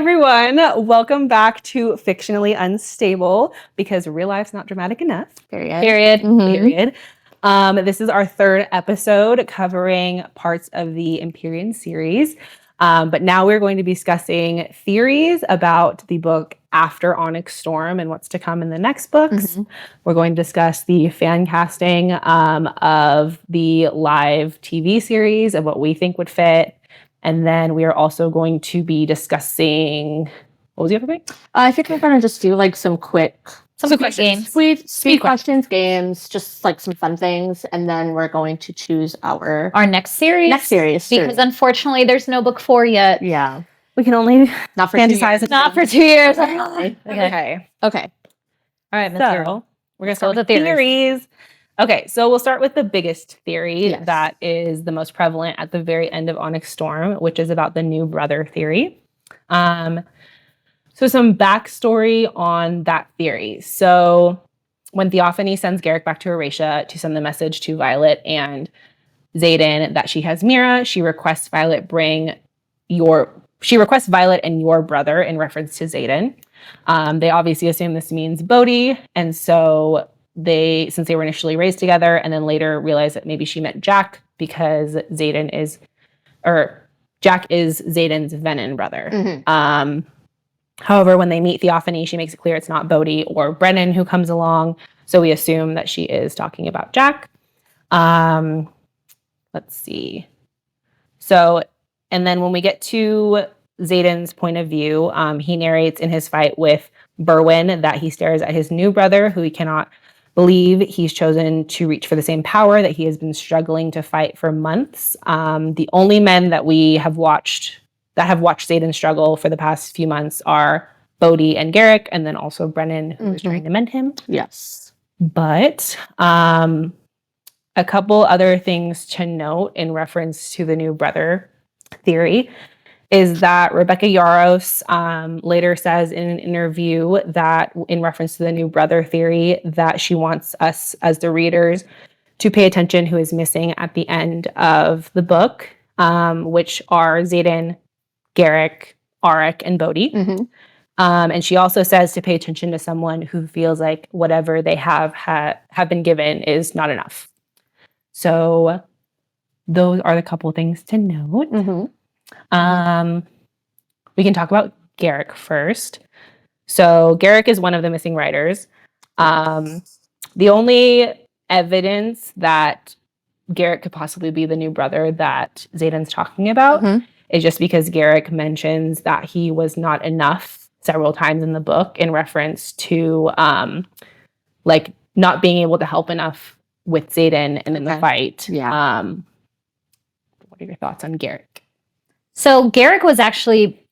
everyone. Welcome back to Fictionally Unstable, because real life's not dramatic enough. Period. Period. This is our third episode covering parts of the Empyrean series. But now we're going to be discussing theories about the book After Onyx Storm and what's to come in the next books. We're going to discuss the fan casting of the live TV series and what we think would fit. And then we are also going to be discussing, what was the other thing? I think we're going to just do like some quick games. Speed questions, games, just like some fun things. And then we're going to choose our next series. Because unfortunately, there's no book 4 yet. Yeah. We can only not for fantasize it. Not for 2 years. Okay. All right, so we're going to start with theories. Okay, so we'll start with the biggest theory that is the most prevalent at the very end of Onyx Storm, which is about the new brother theory. So some backstory on that theory. So when Theophany sends Garrick back to Eurasia to send the message to Violet and Xaden that she has Mira, she requests Violet and your brother in reference to Xaden. They obviously assume this means Bodhi, and so since they were initially raised together and then later realized that maybe she meant Jack because Jack is Xaden's Venin brother. However, when they meet Theophany, she makes it clear it's not Bodhi or Brennan who comes along. So we assume that she is talking about Jack. Let's see. So, and then when we get to Xaden's point of view, he narrates in his fight with Berwyn that he stares at his new brother, who he cannot believe he's chosen to reach for the same power that he has been struggling to fight for months. The only men that have watched Xaden struggle for the past few months are Bodhi and Garrick, and then also Brennan, who is trying to mend him. Yes. But a couple other things to note in reference to the new brother theory is that Rebecca Yarros later says in an interview that in reference to the new brother theory that she wants us as the readers to pay attention who is missing at the end of the book, which are Xaden, Garrick, Auric, and Bodhi. And she also says to pay attention to someone who feels like whatever they have been given is not enough. So those are the couple things to note. We can talk about Garrick first. So Garrick is one of the missing writers. The only evidence that Garrick could possibly be the new brother that Xaden's talking about is just because Garrick mentions that he was not enough several times in the book in reference to like not being able to help enough with Xaden and in the fight. Yeah. What are your thoughts on Garrick? So Garrick was actually,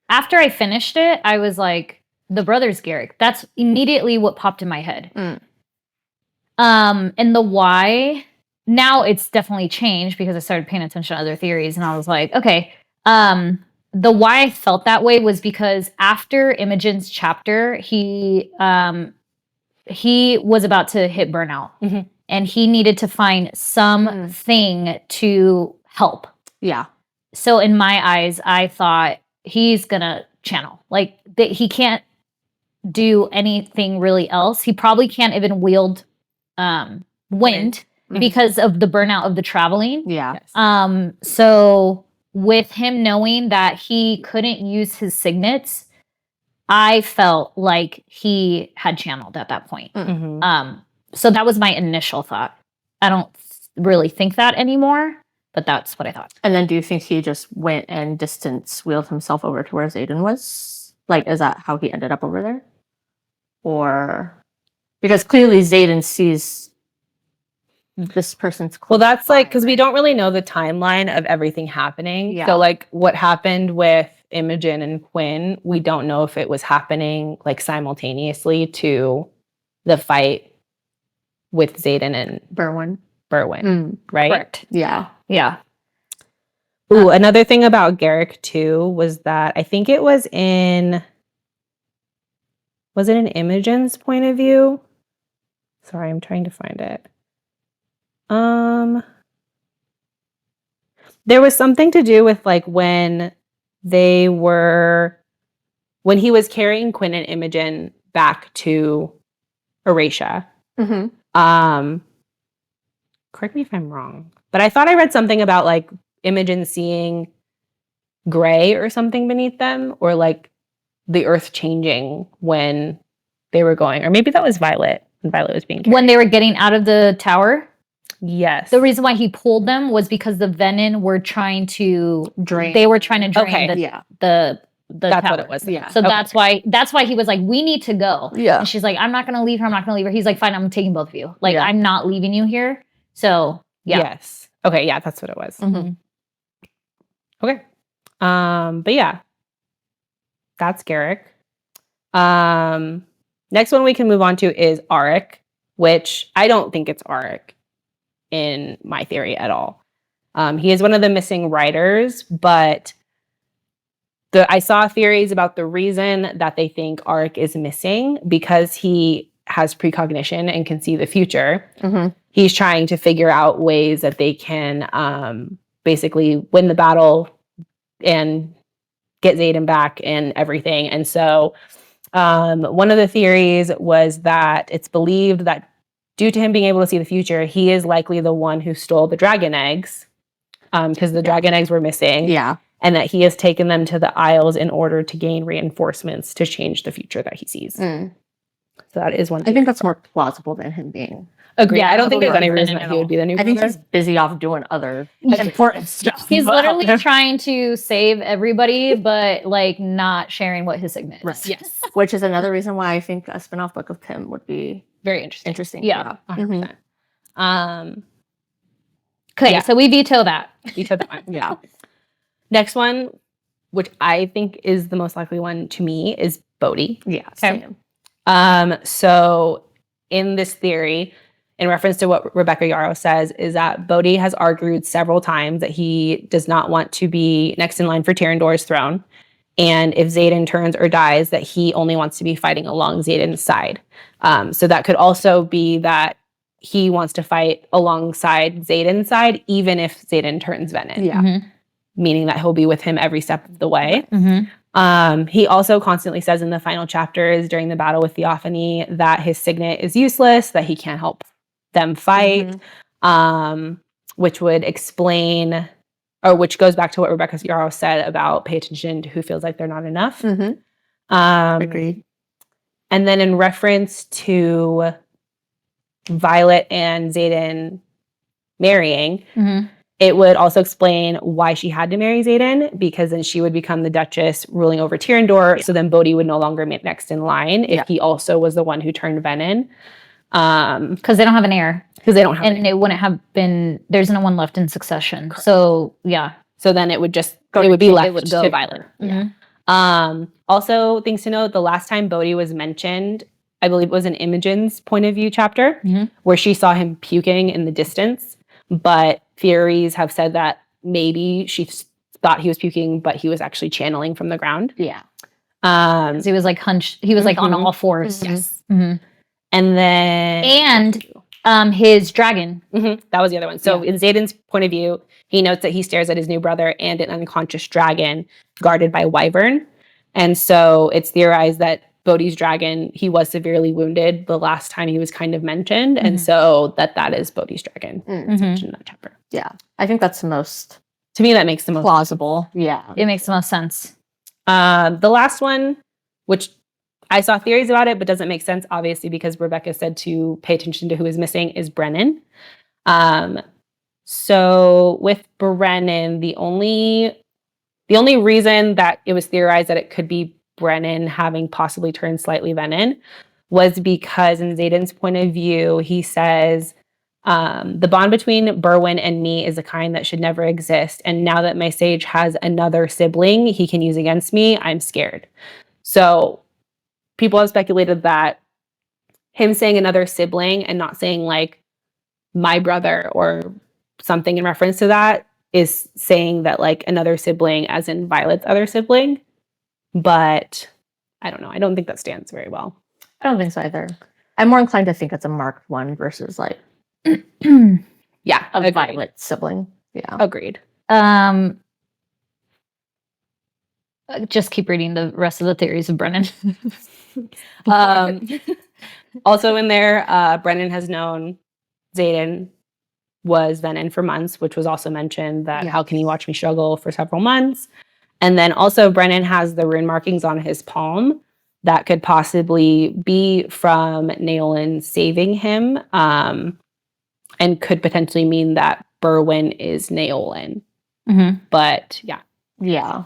after I finished it, I was like, the brother's Garrick. That's immediately what popped in my head. And the why, now it's definitely changed because I started paying attention to other theories and I was like, okay. The why I felt that way was because after Imogen's chapter, he was about to hit burnout and he needed to find something to help. Yeah. So in my eyes, I thought he's gonna channel. Like he can't do anything really else. He probably can't even wield wind because of the burnout of the traveling. Yeah. So with him knowing that he couldn't use his signets, I felt like he had channeled at that point. So that was my initial thought. I don't really think that anymore. But that's what I thought. And then do you think he just went and wheeled himself over to where Xaden was? Like, is that how he ended up over there? Or because clearly Xaden sees this person's Well, that's like, because we don't really know the timeline of everything happening. Yeah. So like what happened with Imogen and Quinn, we don't know if it was happening like simultaneously to the fight with Xaden and Berwyn. Right? Correct. Yeah. Yeah. Ooh, another thing about Garrick too was that I think it was in Imogen's point of view? Sorry, I'm trying to find it. There was something to do with like when they were when he was carrying Quinn and Imogen back to Eurasia, correct me if I'm wrong, but I thought I read something about like Imogen seeing gray or something beneath them, or like the earth changing when they were going, or maybe that was Violet when Violet was being carried. When they were getting out of the tower, Yes. the reason why he pulled them was because the venom were trying to Drain. They were trying to drain Okay. the That's tower. what it was. Yeah. So that's why he was like, we need to go. Yeah. And she's like, I'm not gonna leave her. I'm not gonna leave her. He's like, fine, I'm taking both of you. Like, Yeah. I'm not leaving you here. So yeah. Yes. Okay. Yeah, that's what it was. Mhm. Okay. But yeah, that's Garrick. Next one we can move on to is Auric, which I don't think it's Auric in my theory at all. He is one of the missing writers, but I saw theories about the reason that they think Auric is missing because he has precognition and can see the future. He's trying to figure out ways that they can basically win the battle and get Xaden back and everything. And so one of the theories was that it's believed that due to him being able to see the future, he is likely the one who stole the dragon eggs because the dragon eggs were missing. Yeah. And that he has taken them to the Isles in order to gain reinforcements to change the future that he sees. So that is one I thing. think that's more plausible than him being. Agreed. Yeah, I don't think there's any totally reason that he would be the new I think brother. he's busy off doing other important stuff. He's literally trying to save everybody, but like not sharing what his signet is. Right. Yes. Which is another reason why I think a spin-off book of him would be Very interesting. interesting. Yeah. 100%. Okay, Yeah. so we veto that. You took that one. Yeah. Next one, which I think is the most likely one to me, is Bodhi. Yeah. Okay. Same. So in this theory, in reference to what Rebecca Yarros says, is that Bodhi has argued several times that he does not want to be next in line for Tyrandor's throne. And if Xaden turns or dies, that he only wants to be fighting along Xaden's side. So that could also be that he wants to fight alongside Xaden's side, even if Xaden turns Venom. Yeah. Meaning that he'll be with him every step of the way. He also constantly says in the final chapters during the battle with Theophany that his signet is useless, that he can't help them fight, which would explain, or which goes back to what Rebecca Yarros said about pay attention to who feels like they're not enough. Agreed. And then in reference to Violet and Xaden marrying, it would also explain why she had to marry Xaden, because then she would become the Duchess ruling over Tyrandor. So then Bodhi would no longer be next in line if he also was the one who turned Venom. Because they don't have an heir. Because they don't have And it wouldn't have been, there's no one left in succession. Correct. So, yeah. So then it would just, it would be left go to Violet. Also, things to note, the last time Bodhi was mentioned, I believe it was in Imogen's point of view chapter, where she saw him puking in the distance. But theories have said that maybe she thought he was puking, but he was actually channeling from the ground. Yeah. He was like hunched, he was like on all fours. Yes. And then... And his dragon. That was the other one. So in Xaden's point of view, he notes that he stares at his new brother and an unconscious dragon guarded by wyvern. And so it's theorized that Bodhi's dragon, he was severely wounded the last time he was kind of mentioned. And so that is Bodhi's dragon. It's mentioned in that chapter. Yeah. I think that's the most... To me, that makes the most plausible. Yeah. It makes the most sense. The last one, which I saw theories about it, but doesn't make sense, obviously, because Rebecca said to pay attention to who is missing, is Brennan. So with Brennan, the only reason that it was theorized that it could be Brennan having possibly turned slightly Venom was because in Xaden's point of view, he says, the bond between Berwyn and me is a kind that should never exist. And now that my sage has another sibling he can use against me, I'm scared. So people have speculated that him saying another sibling and not saying like my brother or something in reference to that is saying that like another sibling as in Violet's other sibling. But I don't know. I don't think that stands very well. I don't think so either. I'm more inclined to think it's a marked one versus like yeah, a agreed. Violet sibling. Yeah. Agreed. Just keep reading the rest of the theories of Brennan. Also in there, Brennan has known Xaden was Venin for months, which was also mentioned that how can you watch me struggle for several months? And then also Brennan has the rune markings on his palm that could possibly be from Naolin saving him, and could potentially mean that Berwin is Naolin. Mm-hmm. But yeah. Yeah.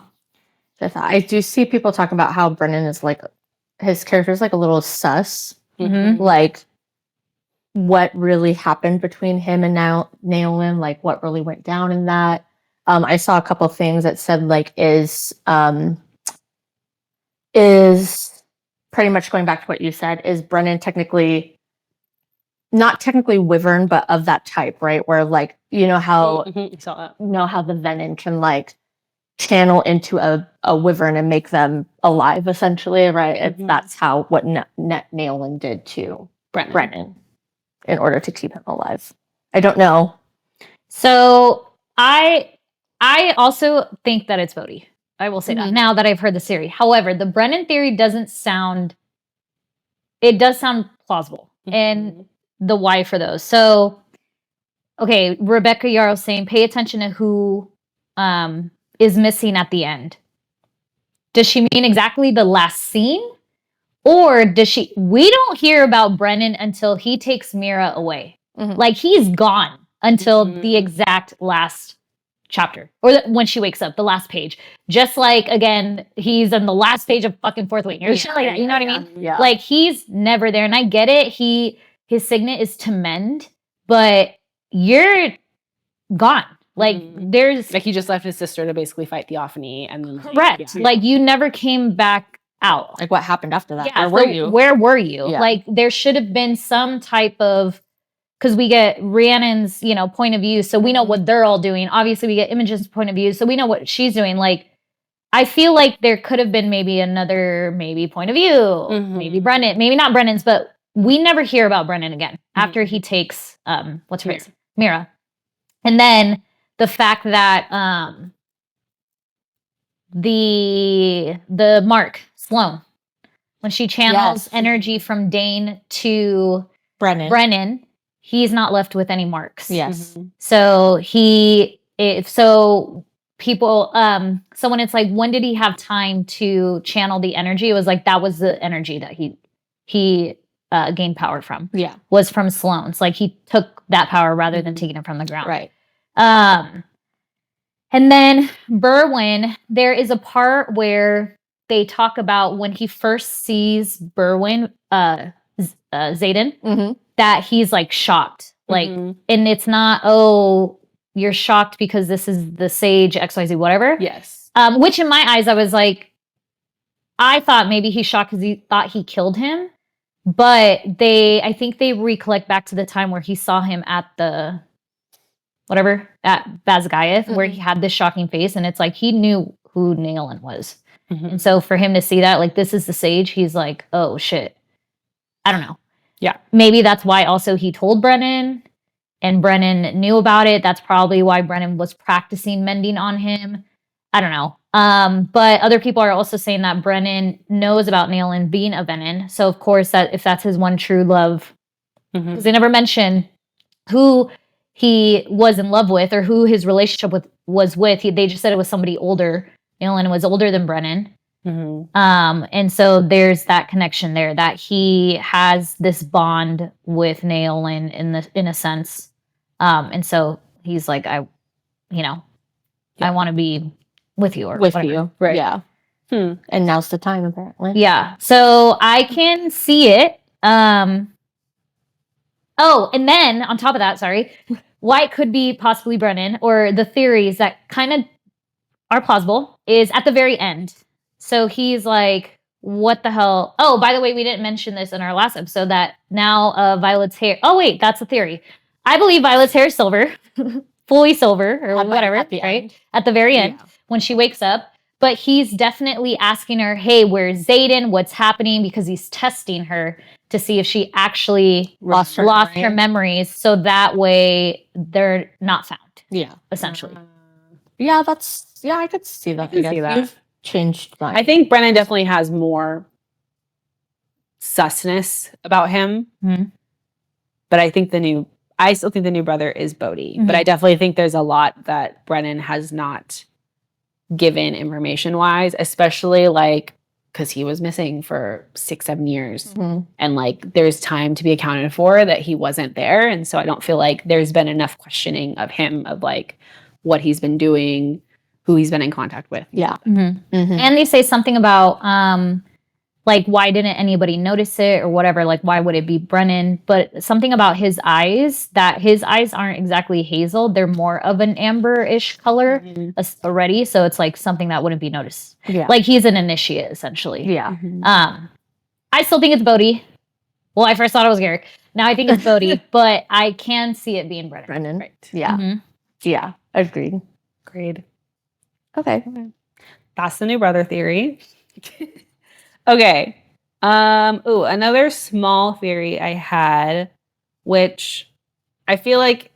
I do see people talking about how Brennan is like, his character is like a little sus. Mm-hmm. Like, what really happened between him and Naolin, like what really went down in that. I saw a couple things that said like is pretty much going back to what you said, is Brennan not technically wyvern, but of that type, right? Where like, you know how the venom can like channel into a wyvern and make them alive, essentially, right? That's what Naolin did to Brennan in order to keep him alive. I don't know. So I also think that it's Bodhi. I will say that now that I've heard the theory. However, the Brennan theory does sound plausible. And the why for those. So, okay, Rebecca Yarros saying, pay attention to who is missing at the end. Does she mean exactly the last scene? Or we don't hear about Brennan until he takes Mira away. Like, he's gone until the exact last chapter. Or when she wakes up, the last page. Just like, again, he's on the last page of fucking Fourth Wing. Or shit like that, you know what I mean? Yeah. Like, he's never there. And I get it. His signet is to mend. But you're gone. Like, there's... Like, he just left his sister to basically fight Theophany. And then, correct. Like, you never came back out. Like, what happened after that? Yeah, Where were you? Yeah. Like, there should have been some type of, because we get Rhiannon's, point of view, so we know what they're all doing. Obviously, we get Imogen's point of view, so we know what she's doing. Like, I feel like there could have been maybe another point of view, maybe Brennan, maybe not Brennan's, but we never hear about Brennan again after he takes what's her name, Mira, and then the fact that the Mark Sloane, when she channels energy from Dane to Brennan, he's not left with any marks. Yes. So people, so when it's like, when did he have time to channel the energy? It was like, that was the energy that he gained power from. Yeah. Was from Sloane's. Like, he took that power rather than taking it from the ground. Right. And then Berwin, there is a part where they talk about when he first sees Berwin, Xaden, that he's like shocked. Like, and it's not, oh, you're shocked because this is the sage XYZ, whatever. Yes. Which in my eyes, I was like, I thought maybe he's shocked because he thought he killed him. But I think they recollect back to the time where he saw him at the, whatever, at Bazgaiath, where he had this shocking face. And it's like, he knew who Naolin was. And so for him to see that, like, this is the sage, he's like, oh shit. I don't know. Yeah. Maybe that's why also he told Brennan, and Brennan knew about it. That's probably why Brennan was practicing mending on him. I don't know. But other people are also saying that Brennan knows about Naolin being a Venin. So of course, that if that's his one true love, because they never mention who he was in love with or who his relationship was with. They just said it was somebody older. Naolin was older than Brennan. And so there's that connection there, that he has this bond with Naolin in a sense. And so he's like, I want to be with you or whatever. You. Right. Yeah. And now's the time, apparently. Yeah. So I can see it. Oh, and then on top of that, why it could be possibly Brennan, or the theories that kind of are plausible, is at the very end. So he's like, what the hell? Oh, by the way, we didn't mention this in our last episode, that now Violet's hair. Oh, wait, that's a theory. I believe Violet's hair is silver, fully silver or whatever, right? At the very end, when she wakes up. But he's definitely asking her, hey, where's Xaden? What's happening? Because he's testing her to see if she actually lost her memories. So that way they're not found. Yeah. Essentially. I could see that. I can see that. changed my. I think Brennan definitely has more susness about him. Mhm. But I still think the new brother is Bodhi. But I definitely think there's a lot that Brennan has not given information wise, especially like because he was missing for 6-7 years. And like there's time to be accounted for that he wasn't there. And so I don't feel like there's been enough questioning of him, of like what he's been doing, who he's been in contact with. Yeah. And they say something about like why didn't anybody notice it or whatever, like why would it be Brennan, but something about his eyes, that his eyes aren't exactly hazel, they're more of an amber-ish color already, so it's like something that wouldn't be noticed. Like he's an initiate essentially. I still think it's Bodhi. Well, I first thought it was Garrick, now I think it's Bodhi. But I can see it being Brennan. Right. Yeah, agreed. Okay. That's the new brother theory. Okay. Another small theory I had, which I feel like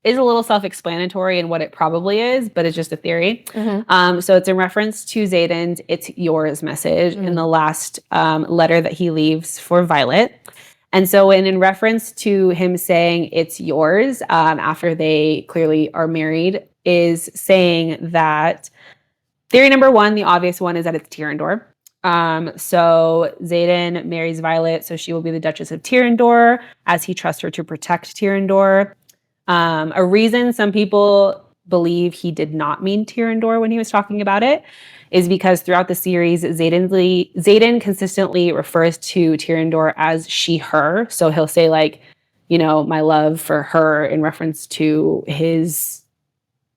is a little self-explanatory in what it probably is, but it's just a theory. So it's in reference to Xaden's "It's Yours" message in the last letter that he leaves for Violet. And so in reference to him saying "it's yours" after they clearly are married, is saying that theory number one, the obvious one, is that it's Tyrrendor. So Xaden marries Violet, so she will be the Duchess of Tyrrendor, as he trusts her to protect Tyrrendor. A reason some people believe he did not mean Tyrrendor when he was talking about it is because throughout the series, Xaden consistently refers to Tyrrendor as she, her. So he'll say like, you know, my love for her in reference to his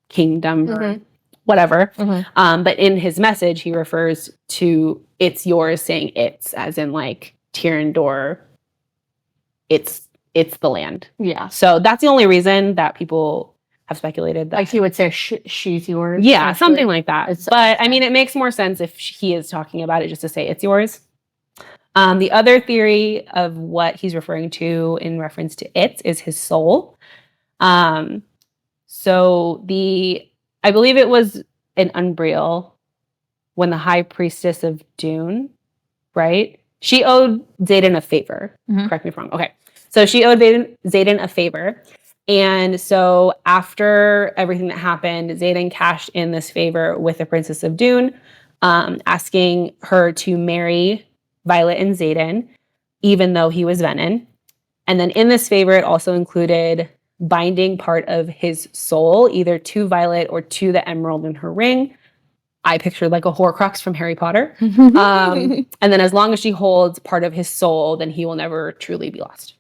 kingdom or whatever. But in his message, he refers to "it's yours," saying "it's" as in like Tyrrendor. It's the land. Yeah. So that's the only reason that people have speculated that. Like he would say, she's yours. Yeah, something like that. It's- But I mean, it makes more sense if he is talking about it just to say "it's yours." The other theory of what he's referring to in reference to "it" is his soul. So I believe it was in Umbriel when the High Priestess of Dune, right? She owed Xaden a favor. Correct me if I'm wrong. Okay. So she owed Xaden a favor. And so after everything that happened, Xaden cashed in this favor with the Princess of Dune, asking her to marry Violet and Xaden, even though he was Venin. And then in this favor, it also included binding part of his soul, either to Violet or to the emerald in her ring. I pictured like a Horcrux from Harry Potter. And then as long as she holds part of his soul, then he will never truly be lost.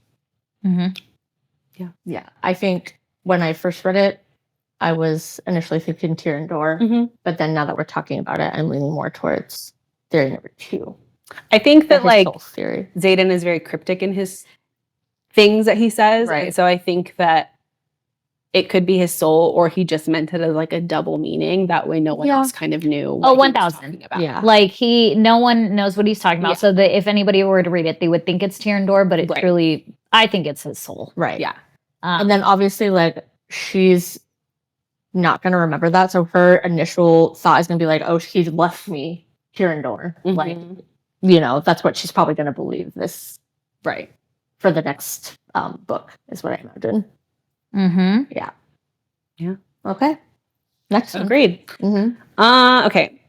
Yeah. I think when I first read it, I was initially thinking Tyrrendor, but then now that we're talking about it, I'm leaning more towards theory number 2. I think that like soul theory. Xaden is very cryptic in his things that he says. Right. And so I think that it could be his soul, or he just meant it as like a double meaning. That way no one else kind of knew what he was 1000. talking about. Yeah. Like no one knows what he's talking about. So that if anybody were to read it, they would think it's Tyrrendor, but it truly, I think it's his soul. Right. Yeah. And then obviously like she's not going to remember that. So her initial thought is going to be like, oh, he left me Tyrrendor. Like, you know, that's what she's probably going to believe this. Right. For the next book is what I imagine. Yeah. Okay. Next one. Agreed. Okay.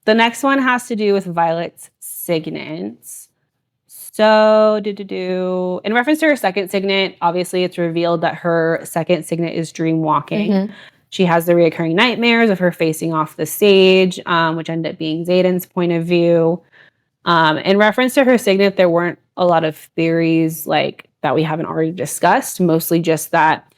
The next one has to do with Violet's signets. So, in reference to her second signet, obviously it's revealed that her second signet is dream walking. She has the reoccurring nightmares of her facing off the sage, which end up being Xaden's point of view. In reference to her signet, there weren't a lot of theories like that we haven't already discussed, mostly just that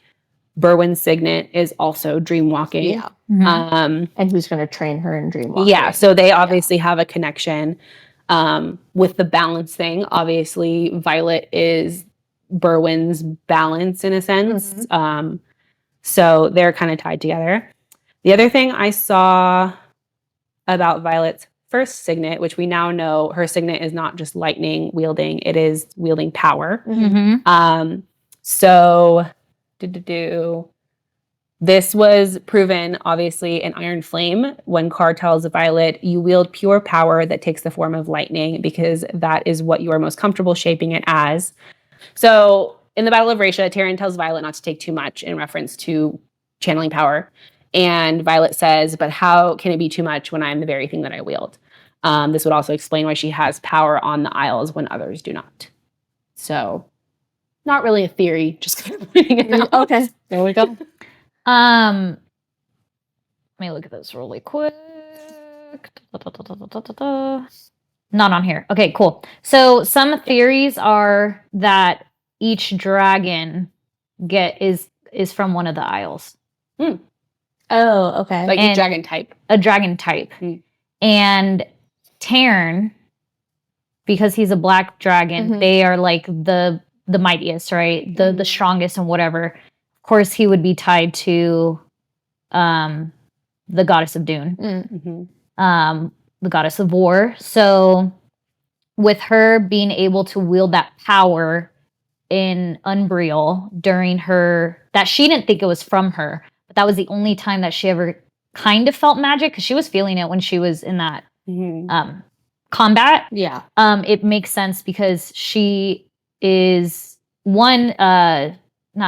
Berwyn's signet is also dream walking. Yeah. And who's going to train her in dream walking? Yeah, so they obviously have a connection with the balance thing. Obviously, Violet is Berwyn's balance in a sense. So they're kind of tied together. The other thing I saw about Violet's first signet, which we now know her signet is not just lightning wielding, it is wielding power. So This was proven, obviously, in Iron Flame when Carr tells Violet, you wield pure power that takes the form of lightning because that is what you are most comfortable shaping it as. So in the Battle of Raisha, Taryn tells Violet not to take too much in reference to channeling power. And Violet says, but how can it be too much when I'm the very thing that I wield? This would also explain why she has power on the Isles when others do not. So not really a theory, just kind of putting it out. Okay, there we go. Let me look at this really quick. Not on here. Okay, cool. So some theories are that each dragon is from one of the Isles. Oh, okay. Like And a dragon type. A dragon type. And Tarn, because he's a black dragon, they are like the mightiest, right? The strongest and whatever. Of course, he would be tied to the goddess of Dune, the goddess of war. So with her being able to wield that power in Unbriel during that she didn't think it was from her, but that was the only time that she ever kind of felt magic because she was feeling it when she was in that combat. Yeah. It makes sense because she is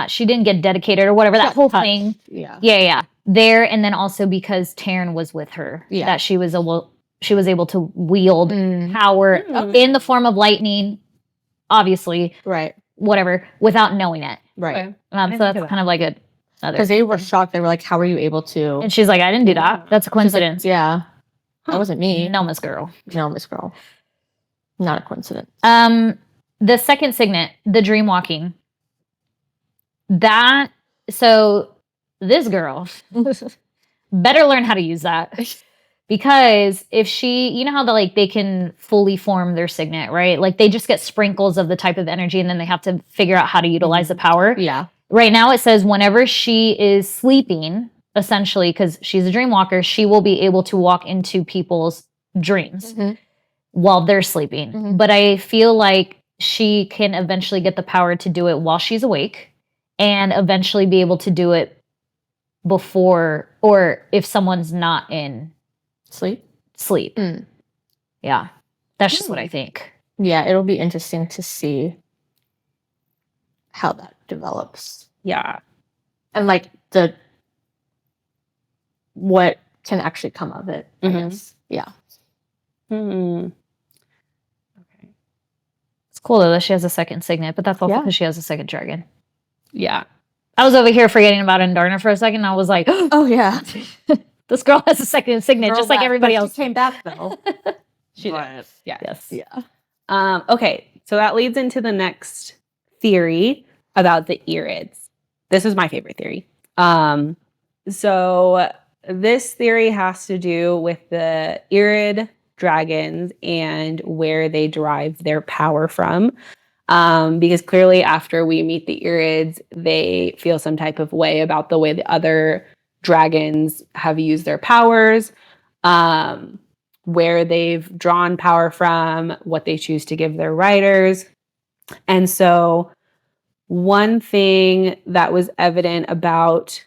she didn't get dedicated or whatever, that whole thing. Yeah. There, and then also because Taryn was with her, that she was able to wield power in the form of lightning, obviously, right, whatever, without knowing it. Right. So that's kind of like because they were shocked. They were like, "How were you able to?" And she's like, "I didn't do that. That's a coincidence." Like, yeah, that wasn't me. No, Miss Girl. No, Miss Girl. Not a coincidence. The second signet, the dream walking. This girl better learn how to use that. Because if you know how they can fully form their signet, right? Like they just get sprinkles of the type of energy and then they have to figure out how to utilize the power. Yeah. Right now it says whenever she is sleeping, essentially, because she's a dream walker, she will be able to walk into people's dreams while they're sleeping. But I feel like she can eventually get the power to do it while she's awake and eventually be able to do it before or if someone's not in sleep. Yeah. That's just what I think. Yeah, it'll be interesting to see how that develops. Yeah. And what can actually come of it, I guess. Yeah. Okay. It's cool though that she has a second signet, but that's also because she has a second dragon. Yeah. I was over here forgetting about Andarna for a second. I was like, oh yeah. This girl has a second signet, just like everybody else. She came back though. She did. Yes. Yeah. Okay, so that leads into the next theory about the Irids. This is my favorite theory. So this theory has to do with the Irid dragons and where they derive their power from. Because clearly after we meet the Irids, they feel some type of way about the way the other dragons have used their powers, where they've drawn power from, what they choose to give their riders. And so one thing that was evident about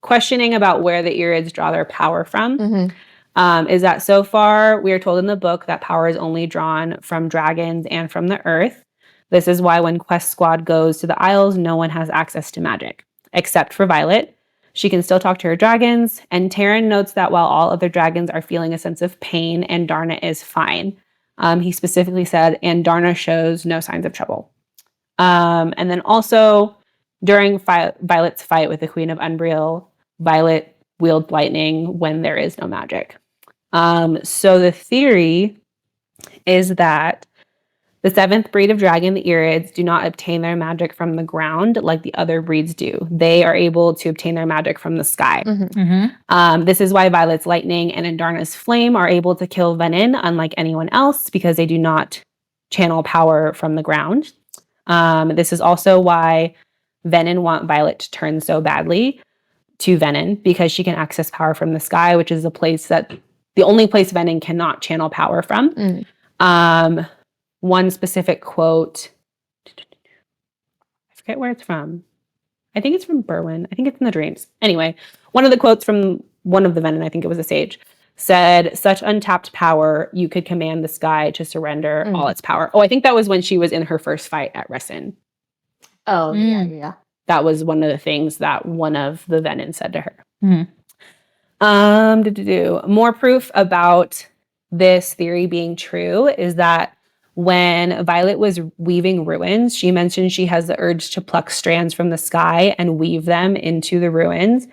questioning about where the Irids draw their power from is that so far we are told in the book that power is only drawn from dragons and from the earth. This is why when Quest Squad goes to the Isles, no one has access to magic, except for Violet. She can still talk to her dragons, and Taryn notes that while all other dragons are feeling a sense of pain, Andarna is fine. He specifically said, Andarna shows no signs of trouble. And then also, during Violet's fight with the Queen of Unbriel, Violet wields lightning when there is no magic. So the theory is that the seventh breed of dragon, the Irids, do not obtain their magic from the ground like the other breeds do. They are able to obtain their magic from the sky. This is why Violet's lightning and Andarna's flame are able to kill Venin, unlike anyone else, because they do not channel power from the ground. This is also why Venin want Violet to turn so badly to Venin, because she can access power from the sky, which is the only place Venin cannot channel power from. One specific quote, I forget where it's from. I think it's from Berwyn. I think it's in the dreams. Anyway, one of the quotes from one of the Venin, I think it was a sage, said, "Such untapped power, you could command the sky to surrender all its power." Oh, I think that was when she was in her first fight at Resin. Oh, yeah. That was one of the things that one of the Venin said to her. More proof about this theory being true is that when Violet was weaving ruins, she mentioned she has the urge to pluck strands from the sky and weave them into the ruins.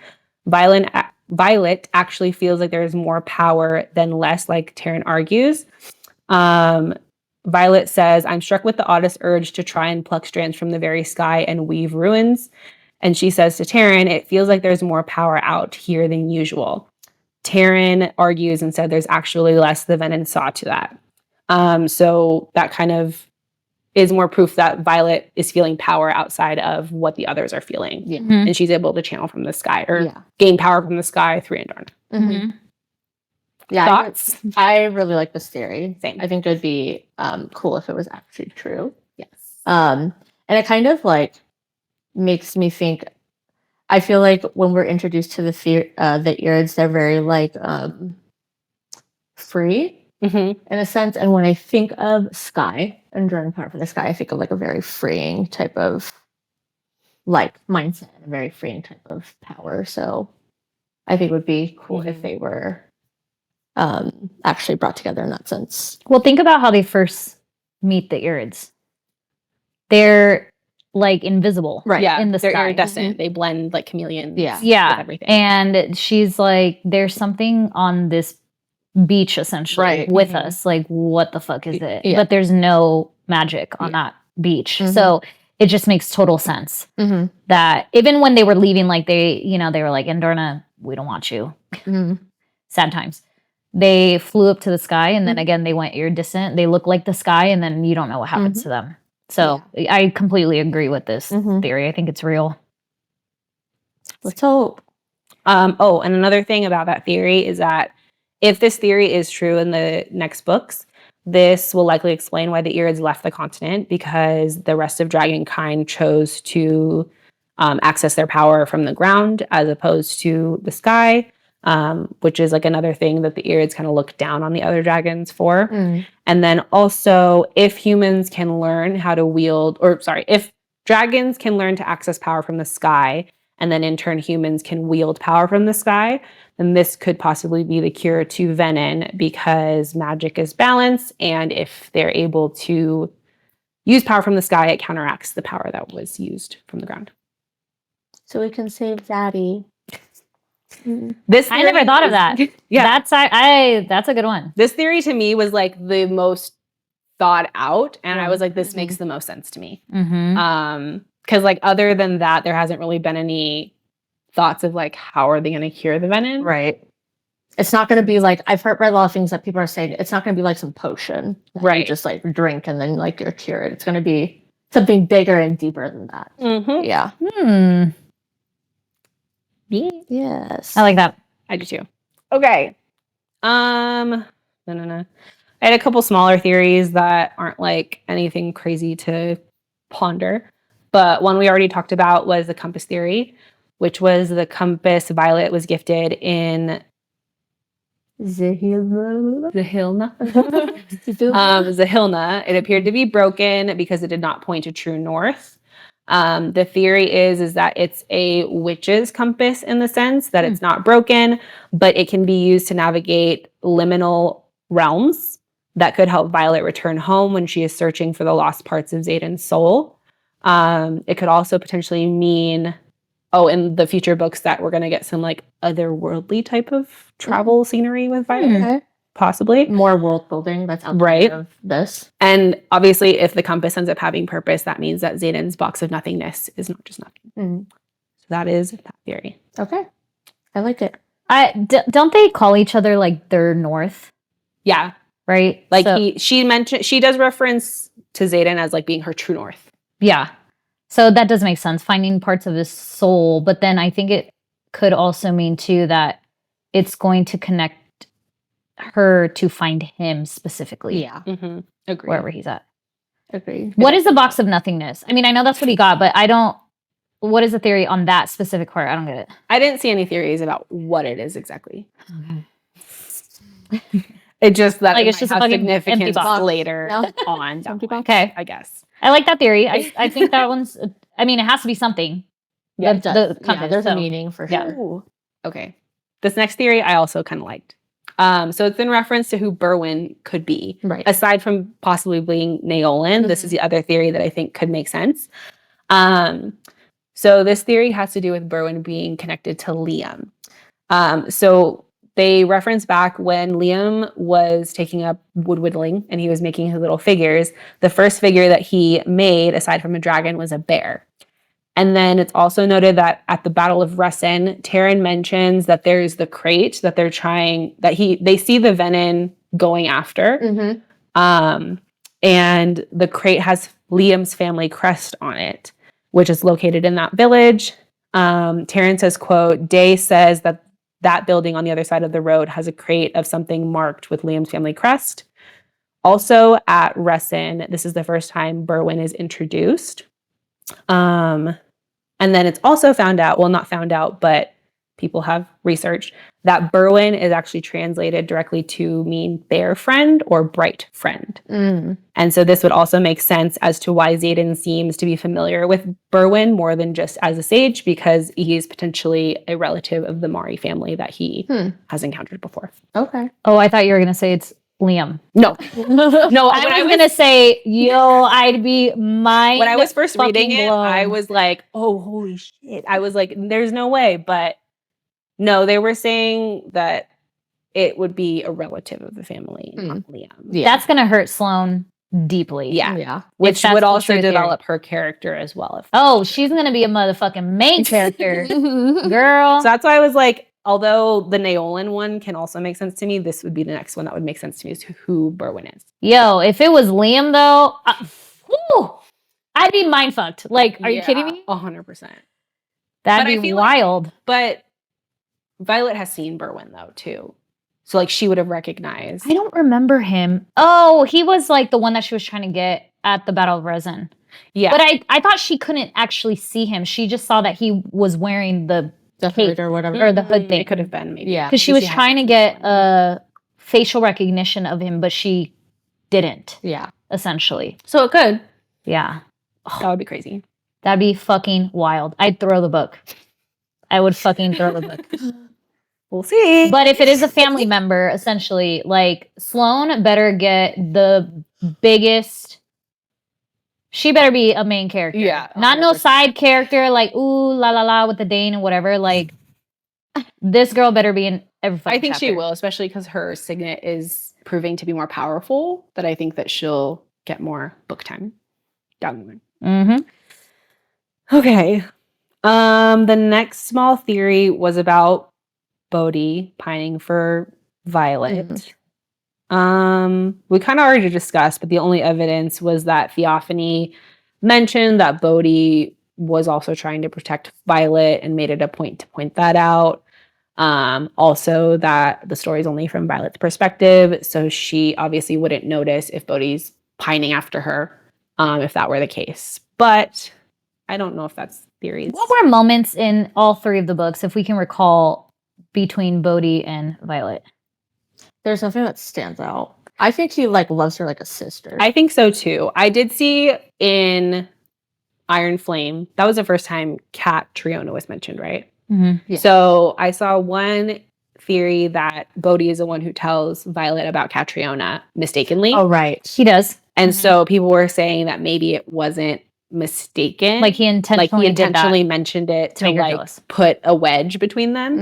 Violet actually feels like there's more power than less, like Taryn argues. Violet says, "I'm struck with the oddest urge to try and pluck strands from the very sky and weave ruins." And she says to Taryn, "It feels like there's more power out here than usual." Taryn argues and said there's actually less the Venin saw to that. So that kind of is more proof that Violet is feeling power outside of what the others are feeling. Yeah. And she's able to channel from the sky or gain power from the sky through Andorna. Yeah, Thoughts? I really like this theory. Same. I think it would be cool if it was actually true. Yes. And it kind of like makes me think. I feel like when we're introduced to the Irids, they're very like free in a sense. And when I think of sky and drawing power from the sky, I think of like a very freeing type of like mindset, a very freeing type of power. So I think it would be cool if they were actually brought together in that sense. Well, think about how they first meet the Irids. They're like invisible, Right? Yeah, in the they're sky. iridescent. They blend like chameleons. Yeah. Yeah, with everything. and she's like, "There's something on this beach, essentially, Right. with us. Like, what the fuck is it?" Yeah. But there's no magic on that beach, so it just makes total sense that even when they were leaving, like they were like, "Endorna, we don't want you." Sad times. They flew up to the sky, and then again they went iridescent. They look like the sky, and then you don't know what happens to them. So I completely agree with this theory. I think it's real. Let's hope. And another thing about that theory is that if this theory is true in the next books, this will likely explain why the Irids left the continent, because the rest of dragonkind chose to access their power from the ground as opposed to the sky, which is like another thing that the Irids kind of look down on the other dragons for. And then also, if humans can learn how to if dragons can learn to access power from the sky, and then in turn humans can wield power from the sky, then this could possibly be the cure to Venin, because magic is balance, and if they're able to use power from the sky, it counteracts the power that was used from the ground. So we can save Daddy. This I never thought of that. Yeah, that's a good one. this theory to me was like the most thought out, and I was like, this makes the most sense to me. Because like other than that, there hasn't really been any thoughts of like how are they going to cure the Venin. Right. It's not going to be like, I've read a lot of things that people are saying. It's not going to be like some potion that you just like drink and then like you're cured. It's going to be something bigger and deeper than that. Yeah. Yes. I like that. I do too. Okay. No. I had a couple smaller theories that aren't like anything crazy to ponder. But one we already talked about was the compass theory, which was the compass Violet was gifted in Zahilna. Zahilna. It appeared to be broken because it did not point to true north. The theory is that it's a witch's compass in the sense that it's not broken, but it can be used to navigate liminal realms that could help Violet return home when she is searching for the lost parts of Xaden's soul. It could also potentially mean, in the future books, that we're going to get some like otherworldly type of travel scenery with Violet. Possibly. More world building that's outside of this. And obviously, if the compass ends up having purpose, that means that Xaden's box of nothingness is not just nothing. So that is that theory. Okay. I like it. Don't they call each other like their north? Yeah. Right? Like she does reference to Xaden as like being her true north. Yeah. So that does make sense. Finding parts of his soul. But then I think it could also mean too that it's going to connect her to find him specifically. Yeah. Agree. Wherever he's at. Agree. What is the box of nothingness? I mean, I know that's what he got, but I don't what is the theory on that specific part? I don't get it. I didn't see any theories about what it is exactly. It just that Like, it it's might just a have fucking significance empty box. later No. on. Empty box. Okay. I guess. I like that theory. I think that one's, I mean, it has to be something. Yeah, The compass, there's so. a meaning for Yeah. sure. Ooh. Okay. This next theory I also kind of liked. So it's in reference to who Berwyn could be. Right. Aside from possibly being Naolan, this is the other theory that I think could make sense. So this theory has to do with Berwyn being connected to Liam. So they reference back when Liam was taking up wood whittling and he was making his little figures. The first figure that he made, aside from a dragon, was a bear. And then it's also noted that at the Battle of Ressen, Taryn mentions that there's the crate that they're trying, that they see the Venin going after. Mm-hmm. And the crate has Liam's family crest on it, which is located in that village. Taryn says, quote, Day says that building on the other side of the road has a crate of something marked with Liam's family crest. Also at Ressen, this is the first time Berwyn is introduced. And then it's also found out, well, not found out, but people have researched that Berwyn is actually translated directly to mean bear friend or bright friend. And so this would also make sense as to why Xaden seems to be familiar with Berwyn more than just as a sage, because he's potentially a relative of the Mari family that he has encountered before. Okay. Oh, I thought you were going to say it's Liam. No. No, I was going to say, yo, I'd be mind when I was first fucking reading it, blown. I was like, oh, holy shit. I was like, there's no way. But no, they were saying that it would be a relative of the family, not Liam. Yeah. That's going to hurt Sloane deeply. Yeah. Yeah. Which that's would the also true develop her character as well. Oh, she's going to be a motherfucking main character. Girl. So that's why I was like, although the Naolan one can also make sense to me, this would be the next one that would make sense to me, is who Berwyn is. Yo, if it was Liam, though, I'd be mind fucked. Like, are you kidding me? 100%. That'd But I be feel like- wild. But Violet has seen Berwyn, though, too. So, like, she would have recognized. I don't remember him. Oh, he was like the one that she was trying to get at the Battle of Resin. Yeah. But I thought she couldn't actually see him. She just saw that he was wearing the Definitely or whatever. or the hood thing. It could have been, maybe. Yeah. Because she was trying to get a facial recognition of him, but she didn't, Yeah. essentially. So it could. Yeah. That would be crazy. That'd be fucking wild. I'd throw the book. I would fucking throw the book. We'll see. But if it is a family member, essentially, like, Sloane better get the biggest. She better be a main character. Yeah, Not no 100%. side character, like, ooh, la la la with the Dane and whatever. Like, this girl better be in every fucking I think she chapter. will, especially because her signet is proving to be more powerful, that I think that she'll get more book time down the line. Mm-hmm. Okay. The next small theory was about Bodhi pining for Violet. We kind of already discussed, but the only evidence was that Theophany mentioned that Bodhi was also trying to protect Violet and made it a point to point that out. Also that the story is only from Violet's perspective, so she obviously wouldn't notice if Bodhi's pining after her, if that were the case. But I don't know if that's theories. What were moments in all three of the books, if we can recall, between Bodhi and Violet? There's nothing that stands out. I think he like loves her like a sister. I think so too. I did see in Iron Flame, that was the first time Catriona was mentioned, right? Mm-hmm. Yeah. So I saw one theory that Bodhi is the one who tells Violet about Catriona mistakenly. Oh, right. He does. And so people were saying that maybe it wasn't mistaken. Like he intentionally mentioned it to make her like jealous. put a wedge between them.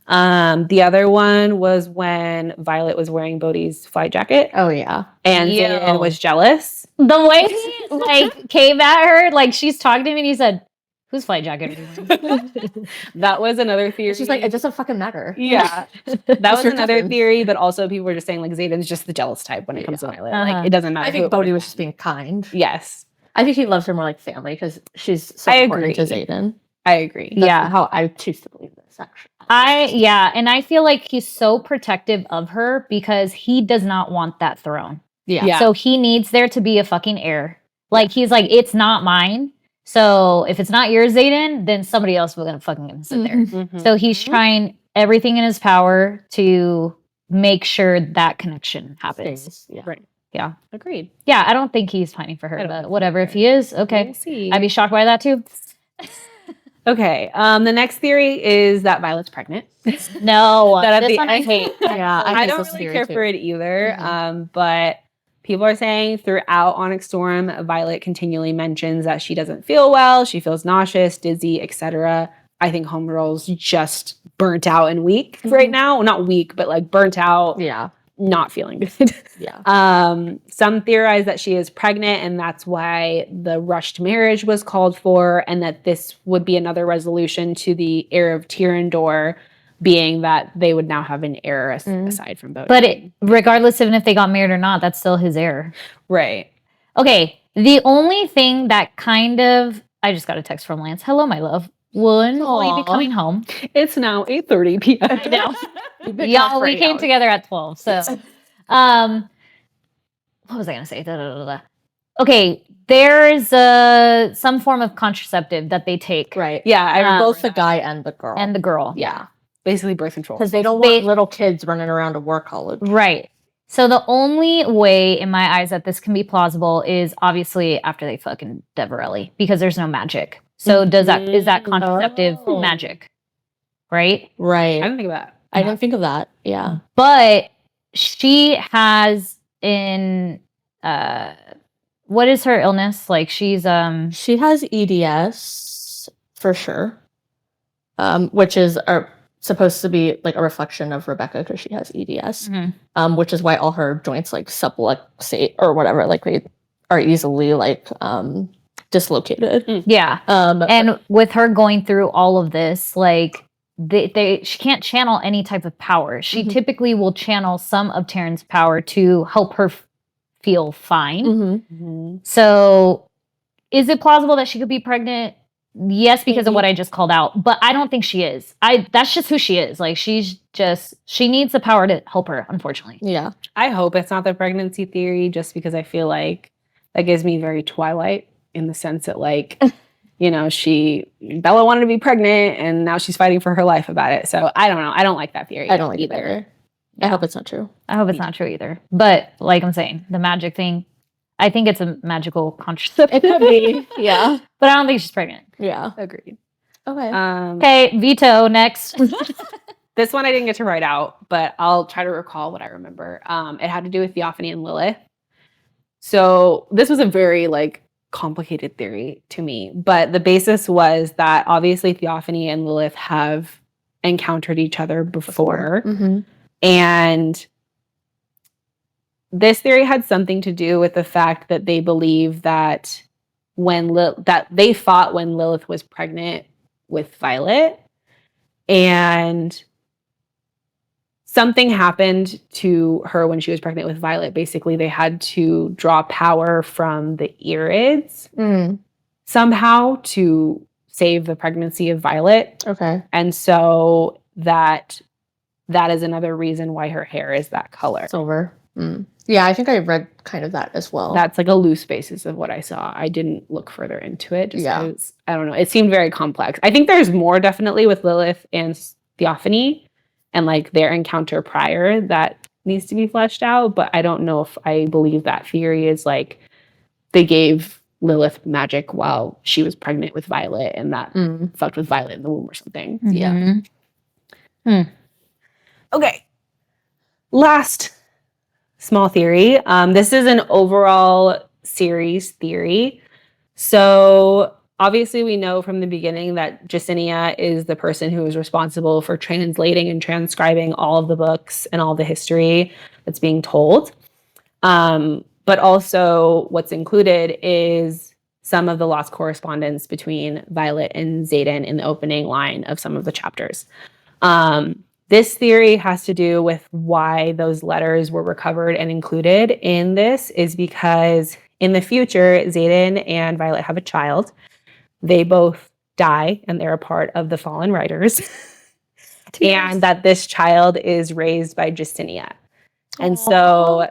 Mm. The other one was when Violet was wearing Bodhi's flight jacket Oh, yeah. and Yo. Xaden was jealous. The way he like came at her, like she's talking to him and he said, "Whose flight jacket are you wearing?" That was another theory. She's like, it doesn't fucking matter. Yeah. That was your another cousin. theory, but also people were just saying like Xaden's just the jealous type when it comes to Violet. Like it doesn't matter. I who think it Bodhi was. was just being kind. Yes. I think he loves her more like family because she's so I important to agree. Xaden. I agree. That's Yeah. how I choose to believe this, actually. And I feel like he's so protective of her because he does not want that throne. Yeah. Yeah. So he needs there to be a fucking heir. Like he's like, it's not mine. So if it's not yours, Xaden, then somebody else was gonna fucking sit there. Mhm. So he's trying everything in his power to make sure that connection happens. Stays, yeah. Right. Yeah. Agreed. Yeah, I don't think he's fighting for I her, don't but think whatever. so If he is, okay. We'll see. I'd be shocked by that too. Okay. The next theory is that Violet's pregnant. No, That at this the one I end- hate. Yeah, I hate don't this really theory care too. for it either. Mhm. But people are saying throughout Onyx Storm, Violet continually mentions that she doesn't feel well, she feels nauseous, dizzy, etc. I think Homegirl's just burnt out and weak right now. Well, not weak, but like burnt out, Yeah. not feeling good. Yeah. Some theorize that she is pregnant and that's why the rushed marriage was called for, and that this would be another resolution to the heir of Tyrandor, being that they would now have an heir aside from Bodhi. But regardless of if they got married or not, that's still his heir. Right. Okay, the only thing that kind of I just got a text from Lance. Hello, my love. When will you be Aw. coming home? It's now 8:30 p.m. I know. You've been Y'all, gone for we 8 came hours. together at 12. So, what was I gonna say? Da, da, da, da. Okay, there's some form of contraceptive that they take, Right. Yeah, I remember Both the that. guy and the girl. and the girl. Yeah, basically birth control. Because they don't They- want little kids running around to war college. Right. So the only way, in my eyes, that this can be plausible is obviously after they fucking Deverelli, because there's no magic. So is that contraceptive Oh. magic? Right? Right. I didn't think of that. I didn't think of that. Yeah. But she has what is her illness? Like she's She has EDS for sure. Which is supposed to be like a reflection of Rebecca because she has EDS. Which is why all her joints like subluxate or whatever, like they are easily like dislocated. yeah. And with her going through all of this, like she can't channel any type of power. She typically will channel some of Taryn's power to help her feel fine. Mm-hmm. So is it plausible that she could be pregnant? Yes, because of what I just called out. But I don't think she is. That's just who she is. Like she needs the power to help her, unfortunately. Yeah. I hope it's not the pregnancy theory, just because I feel like that gives me very Twilight in the sense that, like, you know, Bella wanted to be pregnant and now she's fighting for her life about it. So I don't know. I don't like that theory. I don't like it either. I hope it's not true. I hope it's not true either. But like I'm saying, the magic thing, I think it's a magical contraceptive. It could be. Yeah. But I don't think she's pregnant. Yeah. Agreed. Okay. Okay, veto next. This one I didn't get to write out, but I'll try to recall what I remember. It had to do with Theophany and Lilith. So this was a very like complicated theory to me, but the basis was that obviously Theophany and Lilith have encountered each other before. Mm-hmm. And this theory had something to do with the fact that they believe that that they fought when Lilith was pregnant with Violet, and something happened to her when she was pregnant with Violet. Basically, they had to draw power from the Irids somehow to save the pregnancy of Violet. Okay. And so that is another reason why her hair is that color. Silver. Yeah, I think I read kind of that as well. That's like a loose basis of what I saw. I didn't look further into it just Yeah. because, I don't know, it seemed very complex. I think there's more definitely with Lilith and Theophany and like their encounter prior that needs to be fleshed out, but I don't know if I believe that theory is like they gave Lilith magic while she was pregnant with Violet and that fucked with Violet in the womb or something. Yeah. Okay. Last small theory. This is an overall series theory. So obviously we know from the beginning that Jacinia is the person who is responsible for translating and transcribing all of the books and all the history that's being told. But also what's included is some of the lost correspondence between Violet and Xaden in the opening line of some of the chapters. This theory has to do with why those letters were recovered and included in this is because in the future, Xaden and Violet have a child. They both die and they're a part of the fallen riders. And that this child is raised by Jacinia. And so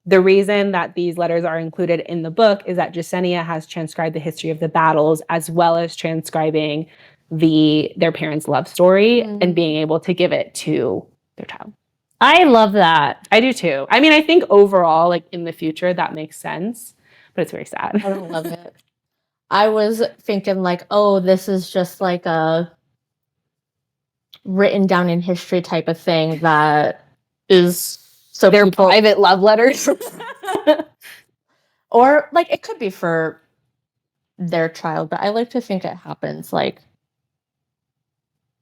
the reason that these letters are included in the book is that Jasenia has transcribed the history of the battles as well as transcribing their parents' love story and being able to give it to their child. I love that. I do too. I mean, I think overall, like in the future, that makes sense, but it's very sad. I don't love it. I was thinking like, oh, this is just like a written down in history type of thing that is so Their people, private love letters. or like it could be for their child, but I like to think it happens like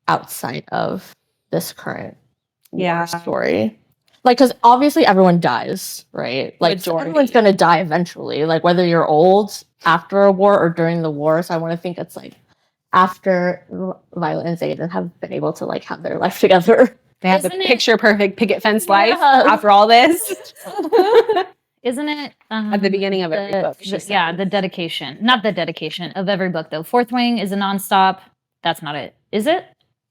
outside of this current war story. Like, because obviously everyone dies, right? Like, everyone's going to die eventually. Like, whether you're old after a war or during the war. So I want to think it's like after Violet and Xaden have been able to like have their life together. They have the picture perfect picket fence life after all this. Isn't it? At the beginning of every book. The dedication. Not the dedication of every book, though. Fourth Wing is a nonstop. That's not it. Is it?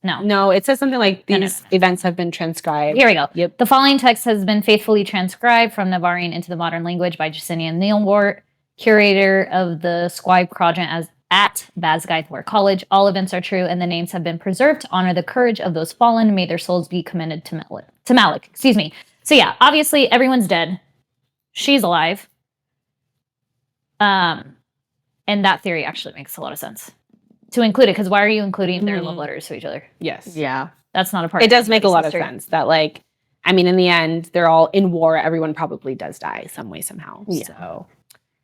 No. No, it says something like these events have been transcribed. Here we go. Yep. The following text has been faithfully transcribed from Navarian into the modern language by Jasenia Neilwart, curator of the Scribe Project at Basgaithware College. All events are true, and the names have been preserved to honor the courage of those fallen. May their souls be commended to Malik. Excuse me. So yeah, obviously everyone's dead. She's alive. And that theory actually makes a lot of sense to include it, because why are you including their love letters to each other? Yes. Yeah. That's not a part It does make a lot of sense that, like, I mean, in the end, they're all in war. Everyone probably does die some way, somehow. Yeah. So,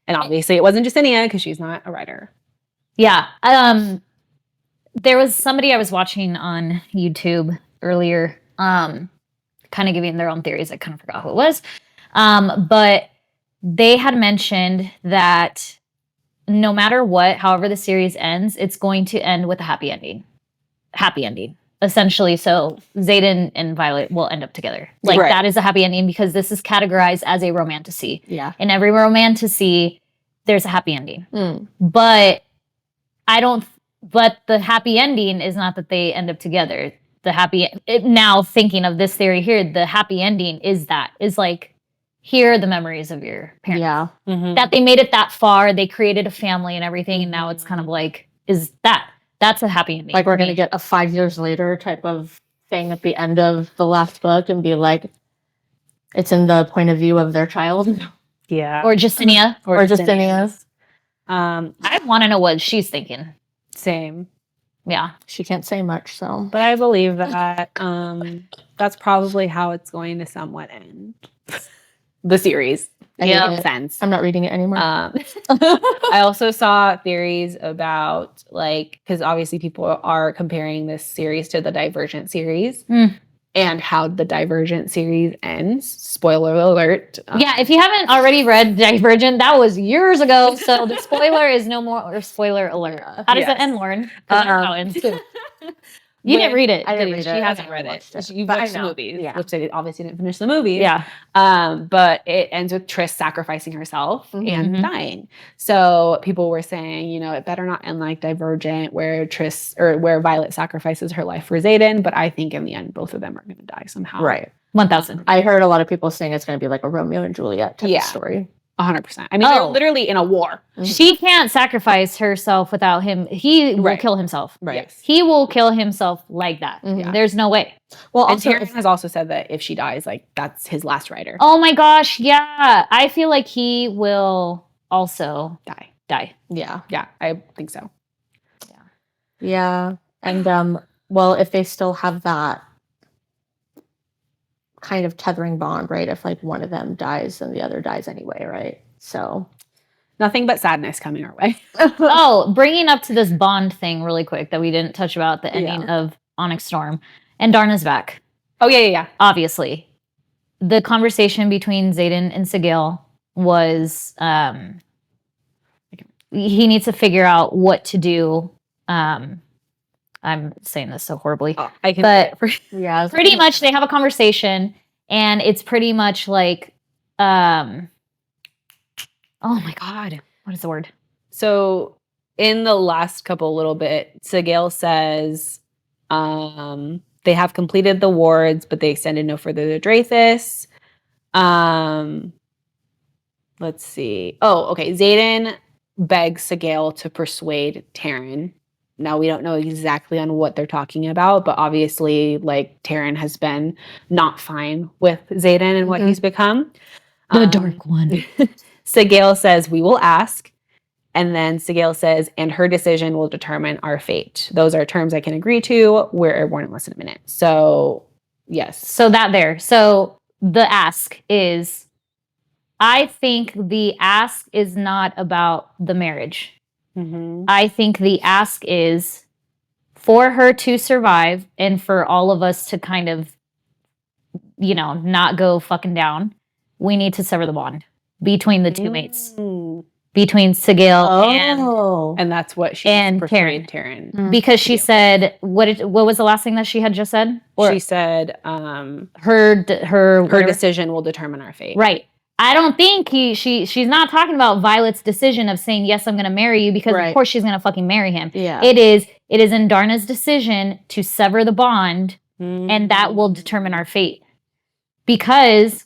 and obviously it wasn't Justinian because she's not a writer. Yeah. There was somebody I was watching on YouTube earlier, kind of giving their own theories. I kind of forgot who it was. But they had mentioned that no matter what, however the series ends, it's going to end with a happy ending. Happy ending, essentially. So Xaden and Violet will end up together. Like, that is a happy ending because this is categorized as a romantasy. Yeah. In every romantasy, there's a happy ending. But but the happy ending is not that they end up together. Now thinking of this theory here, the happy ending is like, here are the memories of your parents. Yeah. That they made it that far, they created a family and everything, and now it's kind of like, that's a happy ending. Like, we're going to get a 5 years later type of thing at the end of the last book and be like, it's in the point of view of their child. Yeah. Or Justinia. Or Justinia's. I want to know what she's thinking. Same. Yeah. She can't say much, so. But I believe that that's probably how it's going to somewhat end. The series. Yeah. Sense. I'm not reading it anymore. I also saw theories about, like, because obviously people are comparing this series to the Divergent series and how the Divergent series ends. Spoiler alert. Yeah, if you haven't already read Divergent, that was years ago. So the spoiler is no more, or spoiler alert. How does that end, Lauren? How it ends. You didn't read it. I didn't read She it. hasn't read it. You've But watched I the know. movies, Yeah. which they obviously didn't finish the movies. Yeah. But it ends with Triss sacrificing herself and dying. So people were saying, you know, it better not end like Divergent, where where Violet sacrifices her life for Xaden. But I think in the end, both of them are going to die somehow. Right. 1000. I heard a lot of people saying it's going to be like a Romeo and Juliet type of story. 100%. I mean, they're literally in a war. She can't sacrifice herself without him. He will kill himself. Right. Yes. He will kill himself like that. Yeah. There's no way. Well, And also, Tyrion has also said that if she dies, like, that's his last rider. Oh my gosh, yeah. I feel like he will also die. yeah. Yeah, I think so. Yeah. And, well, if they still have that kind of tethering bond, right? If like one of them dies, then the other dies anyway, right? So Nothing but sadness coming our way. Oh, bringing up to this Bond thing really quick that we didn't touch about, the ending of Onyx Storm. And Darna's back. Oh, yeah. Obviously. The conversation between Xaden and Sigil was he needs to figure out what to do. I'm saying this so horribly. I can. But yeah, pretty much they have a conversation and it's pretty much like oh my god, what is the word? So in the last couple little bit, Sigil says they have completed the wards, but they extended no further to Drathis. let's see. Oh, okay. Xaden begs Sigale to persuade Taryn. Now we don't know exactly on what they're talking about, but obviously, like Taryn has been not fine with Xaden and what he's become. The dark one. Sigale says, "We will ask." And then Sigale says, "And her decision will determine our fate." Those are terms I can agree to. We're airborne in less than a minute. So, yes. So the ask is, I think the ask is not about the marriage. Mm-hmm. I think the ask is for her to survive and for all of us to kind of, not go fucking down. We need to sever the bond between the two mates, between Sigale And that's what she portrayed Taryn. because she said, what was the last thing that she had just said? She said, her decision will determine our fate. Right. I don't think she's not talking about Violet's decision of saying, yes, I'm going to marry you, because of course she's going to fucking marry him. Yeah. It is Indarna's decision to sever the bond, and that will determine our fate. Because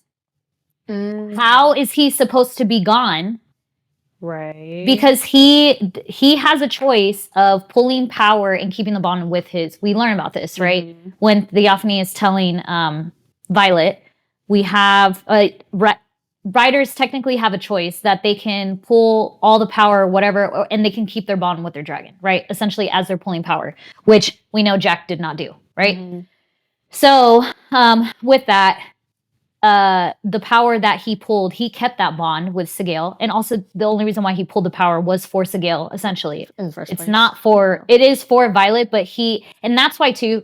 how is he supposed to be gone? Right. Because he has a choice of pulling power and keeping the bond with his. We learn about this, right? When Theophany is telling Violet, we have writers technically have a choice that they can pull all the power, whatever, and they can keep their bond with their dragon, right? Essentially, as they're pulling power, which we know Jack did not do, right? So with that, the power that he pulled, he kept that bond with Sigale, and also the only reason why he pulled the power was for Sigale, essentially. In the first it's place. not for, it is for Violet, but and that's why too,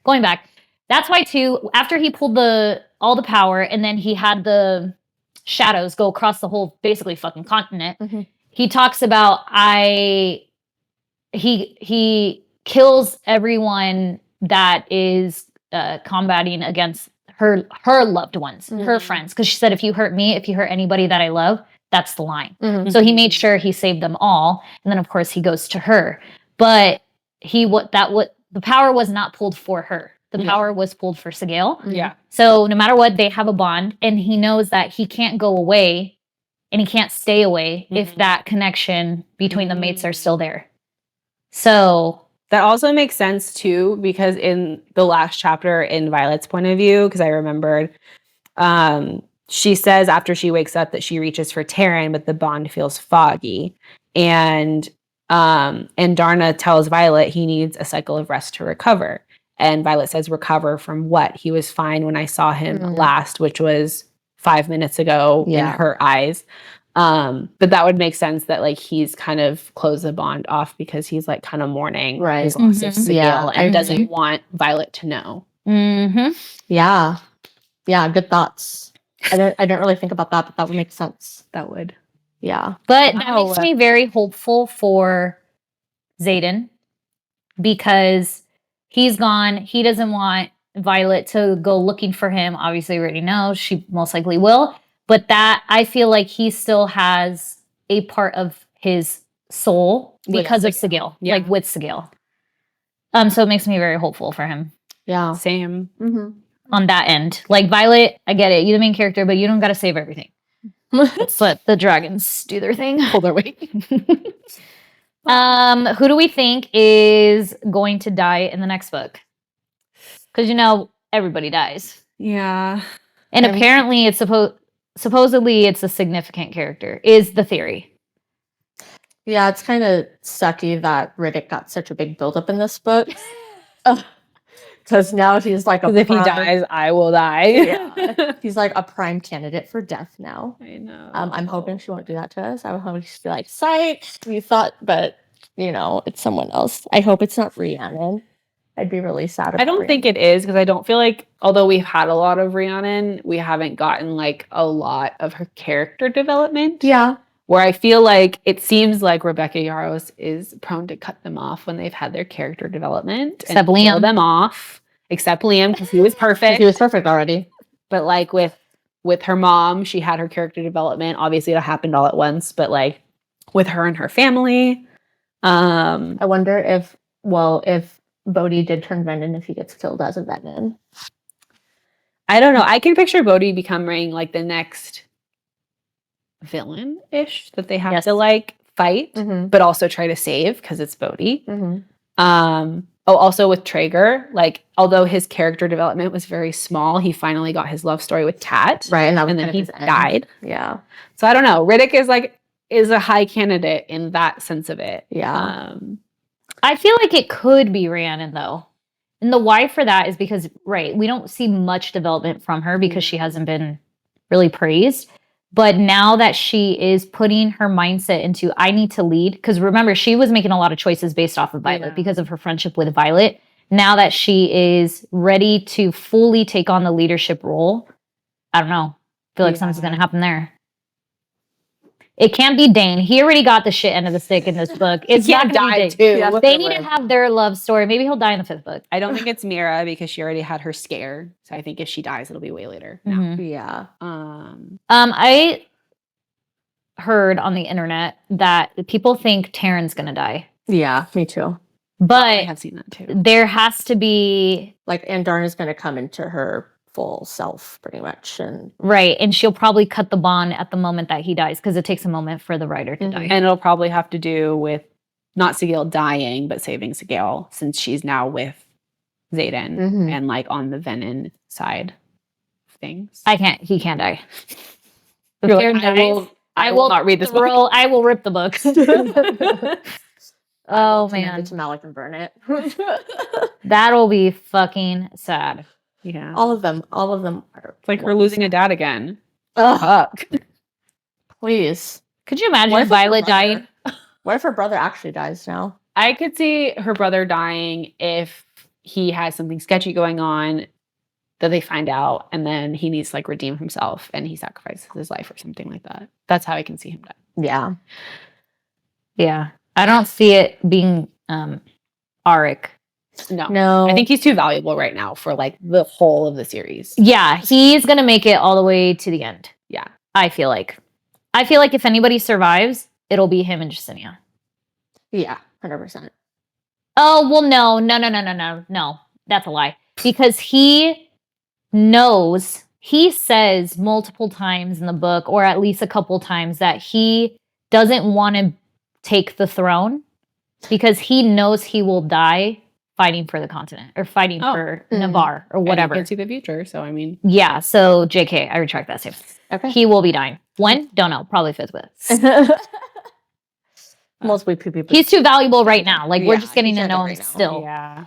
going back, that's why too, after he pulled all the power, and then he had the shadows go across the whole basically fucking continent, he talks about he kills everyone that is combating against her loved ones, her friends, because she said, if you hurt me, if you hurt anybody that I love, that's the line. So he made sure he saved them all, and then of course he goes to her, but the power was not pulled for her. The power was pulled for Sigale. Yeah. So no matter what, they have a bond, and he knows that he can't go away and he can't stay away if that connection between the mates are still there. So that also makes sense too, because in the last chapter, in Violet's point of view, because I remembered, she says after she wakes up that she reaches for Taryn, but the bond feels foggy. And Darna tells Violet he needs a cycle of rest to recover. And Violet says, recover from what? He was fine when I saw him last, which was 5 minutes ago in her eyes. But that would make sense that like he's kind of closed the bond off because he's like kind of mourning his loss of Sigale and doesn't want Violet to know. Yeah. Yeah, good thoughts. I didn't really think about that, but that would make sense. That would. Yeah. But that makes me very hopeful for Xaden, because he's gone. He doesn't want Violet to go looking for him. Obviously, we already know she most likely will. But that, I feel like he still has a part of his soul because of Sigale, like with Sigale. So it makes me very hopeful for him. Yeah. Same. On that end. Like, Violet, I get it. You're the main character, but you don't got to save everything. Let's let the dragons do their thing. Pull their weight. Who do we think is going to die in the next book? Because everybody dies. Yeah. And apparently it's supposedly it's a significant character, is the theory. Yeah, it's kind of sucky that Riddick got such a big buildup in this book. Because now he's like if he dies, I will die. Yeah. He's like a prime candidate for death now. I know. I'm hoping she won't do that to us. I'm hoping she'll be like, psych, we thought, but it's someone else. I hope it's not Rhiannon. I'd be really sad. I don't think it is, because I don't feel like, although we've had a lot of Rhiannon, we haven't gotten like a lot of her character development. Yeah. Where I feel like it seems like Rebecca Yarros is prone to cut them off when they've had their character development. Except and Liam. Kill them off. Except Liam, because he was perfect. He was perfect already. But like with her mom, she had her character development. Obviously, it happened all at once. But like with her and her family. I wonder if Bodhi did turn Venom, if he gets killed as a Venom. I don't know. I can picture Bodhi becoming like the next villain-ish that they have Yes. to like fight, Mhm. but also try to save because it's Bodhi. Mhm. Also with Traeger, like although his character development was very small, he finally got his love story with Tat, Right, and that was and then kind of he his end. died. Yeah. So I don't know. Riddick is a high candidate in that sense of it. Yeah. I feel like it could be Rhiannon though. And the why for that is because, right, we don't see much development from her because she hasn't been really praised. But now that she is putting her mindset into, I need to lead, because remember, she was making a lot of choices based off of Violet because of her friendship with Violet. Now that she is ready to fully take on the leadership role, I don't know. I feel like something's going to happen there. It can't be Dane. He already got the shit end of the stick in this book. It's not going to be Dane. too. Yeah. They need to have their love story. Maybe he'll die in the 5th book. I don't think it's Mira because she already had her scare. So I think if she dies, it'll be way later. Mhm. Yeah. I heard on the internet that people think Taryn's going to die. Yeah, me too. I But have seen that too. there has to be, Like Andarna's going to come into her full self pretty much, and right, and she'll probably cut the bond at the moment that he dies because it takes a moment for the writer to die. And it'll probably have to do with not Sigil dying, but saving Sigil since she's now with Xaden and like on the Venom side of things. He can't die. If You're like, Taryn dies, I will not read this book. I will rip the book. Oh man, to Malik and burn it. that'll be fucking sad. Yeah. All of them are It's like her losing a dad again. Ugh, Fuck. please. Could you imagine What if Violet it's her brother? dying? What if her brother actually dies now? I could see her brother dying if he has something sketchy going on that they find out and then he needs to like redeem himself and he sacrifices his life or something like that. That's how I can see him die. Yeah. Yeah, I don't see it being Arik. No. I think he's too valuable right now for like the whole of the series. Yeah, he's gonna make it all the way to the end. Yeah. I feel like if anybody survives, it'll be him and Justinia. Yeah, 100%. Oh well, no. That's a lie. Because he knows. He says multiple times in the book, or at least a couple times, that he doesn't want to take the throne because he knows he will die fighting for the continent or fighting for Navarre or whatever. And you can see the future, so I mean. Yeah, so JK, I retract that statement. Okay. He will be dying. When? Don't know. Probably 5th book. Mostly people. He's too valuable right now. Like, we're just getting he's to know him right now. still. Yeah.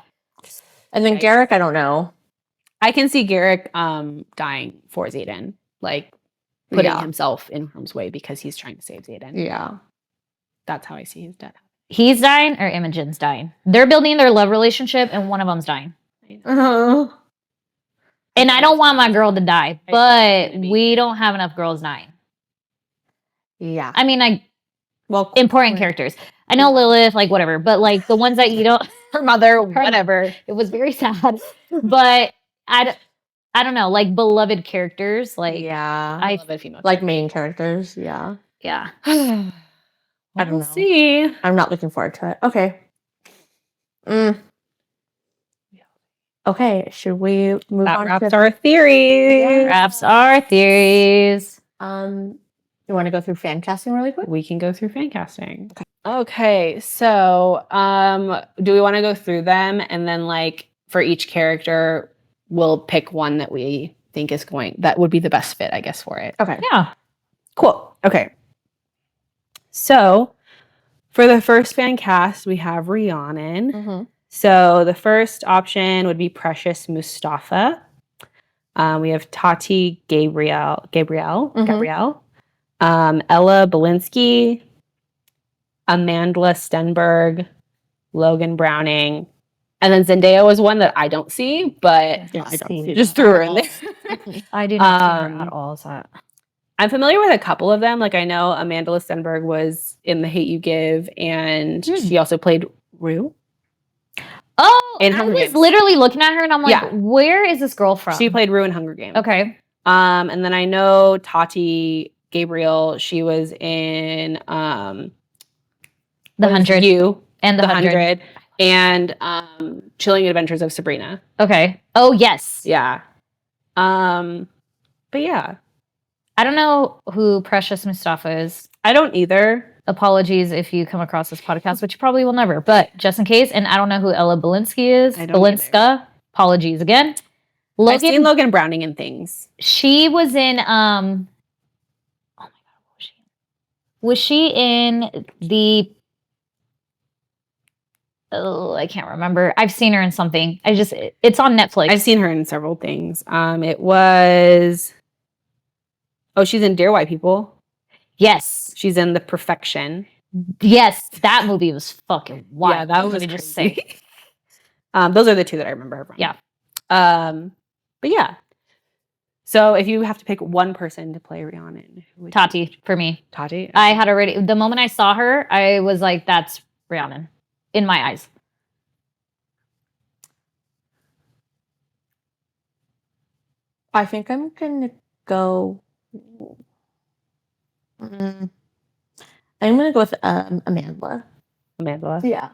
And then Garrick, I don't know. I can see Garrick dying for Xaden. Like putting himself in harm's way because he's trying to save Xaden. Yeah. That's how I see his death. He's dying or Imogen's dying. They're building their love relationship and one of them's dying. Uh-huh. And I don't want my girl to die, but Maybe. we don't have enough girls dying. Yeah. I mean, Well, important characters. I know Lilith, like whatever, but like the ones that you don't, Her mother, whatever. it was very sad. But I don't know, like beloved characters, like yeah. I love it female. Like main characters. Yeah. yeah. I don't We'll know. see. I'm not looking forward to it. Okay. Okay. Should we move That on wraps to our theory. Wraps our theories. You want to go through fan casting really quick? We can go through fan casting. Okay, so do we want to go through them and then like for each character we'll pick one that we think that would be the best fit, I guess, for it. Okay. Yeah. Cool. Okay. So for the first fan cast, we have Rhiannon. Mm-hmm. So the first option would be Precious Mustafa. We have Tati Gabrielle, Ella Belinsky, Amandla Stenberg, Logan Browning, and then Zendaya was one that I don't see, but Yeah, I don't see just threw her in there. I do not see her at all. Is that? I'm familiar with a couple of them. Like I know Amanda Stenberg was in The Hate You Give, and she also played Rue. Oh, In I Hunger was Games. literally looking at her and I'm like, Yeah. where is this girl from? She played Rue in Hunger Games. Okay. And then I know Tati Gabriel. She was in The 100 You and the The 100. 100 and Chilling Adventures of Sabrina. Okay. Oh, yes. Yeah. But yeah. I don't know who Precious Mustafa is. I don't either. Apologies if you come across this podcast, which you probably will never, but just in case. And I don't know who Ella Belinsky is. I don't Belinska. Apologies again. I've seen Logan Browning in things. She was in oh my god, what was she in? Was she in the oh, I can't remember. I've seen her in something. It's on Netflix. I've seen her in several things. It was she's in Dear White People. Yes. She's in The Perfection. Yes, that movie was fucking wild. Yeah, that was Let me just say. Those are the two that I remember her from. Yeah. But yeah. So if you have to pick one person to play Rhiannon, who would Tati for me. Tati? I had already the moment I saw her, I was like, that's Rhiannon in my eyes. I think I'm gonna go. I'm gonna go with Amanda. Amanda. Yeah.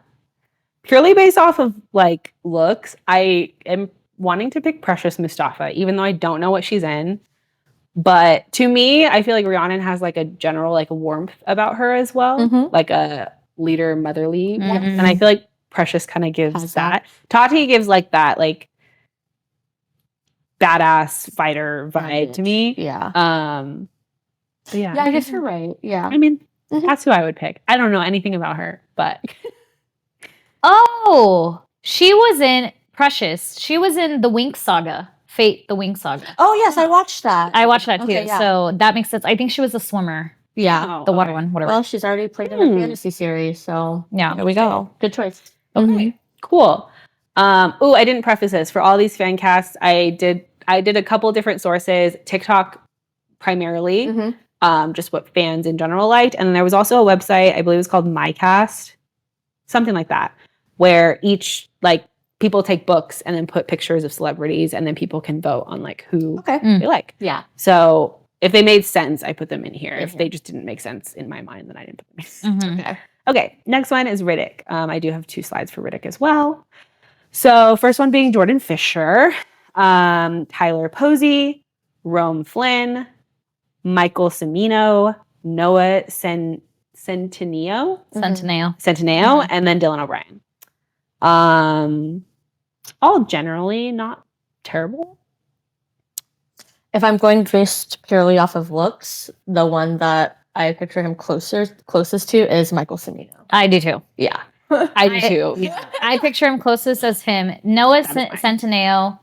Purely based off of like looks, I am wanting to pick Precious Mustafa, even though I don't know what she's in. But to me, I feel like Rhiannon has like a general like warmth about her as well, like a leader, motherly warmth. And I feel like Precious kind of gives that. Tati gives like that like badass fighter vibe to me. Yeah. But yeah. Yeah, I guess you're right. Yeah. I mean, that's who I would pick. I don't know anything about her, but Oh, she was in Precious. She was in the Winx Saga. Fate, the Winx Saga. Oh yes, I watched that. I watched that too. Okay, yeah. So that makes sense. I think she was a swimmer. Yeah. The water one, whatever. Well, she's already played in a fantasy series, so yeah. there we go. Good choice. Okay. Cool. I didn't preface this. For all these fan casts, I did a couple different sources, TikTok primarily, just what fans in general liked. And then there was also a website, I believe it was called MyCast, something like that, where each like people take books and then put pictures of celebrities and then people can vote on like who they like. Yeah. So if they made sense, I put them in here. If they just didn't make sense in my mind, then I didn't put them in. Okay. Okay, next one is Riddick. I do have 2 slides for Riddick as well. So first one being Jordan Fisher, Tyler Posey, Rome Flynn, Michael Cimino, Noah Centineo, and then Dylan O'Brien. All generally not terrible. If I'm going based purely off of looks, the one that I picture him closest to is Michael Cimino. I do too. Yeah. I do too. Yeah. I picture him closest as him. Noah Centineo,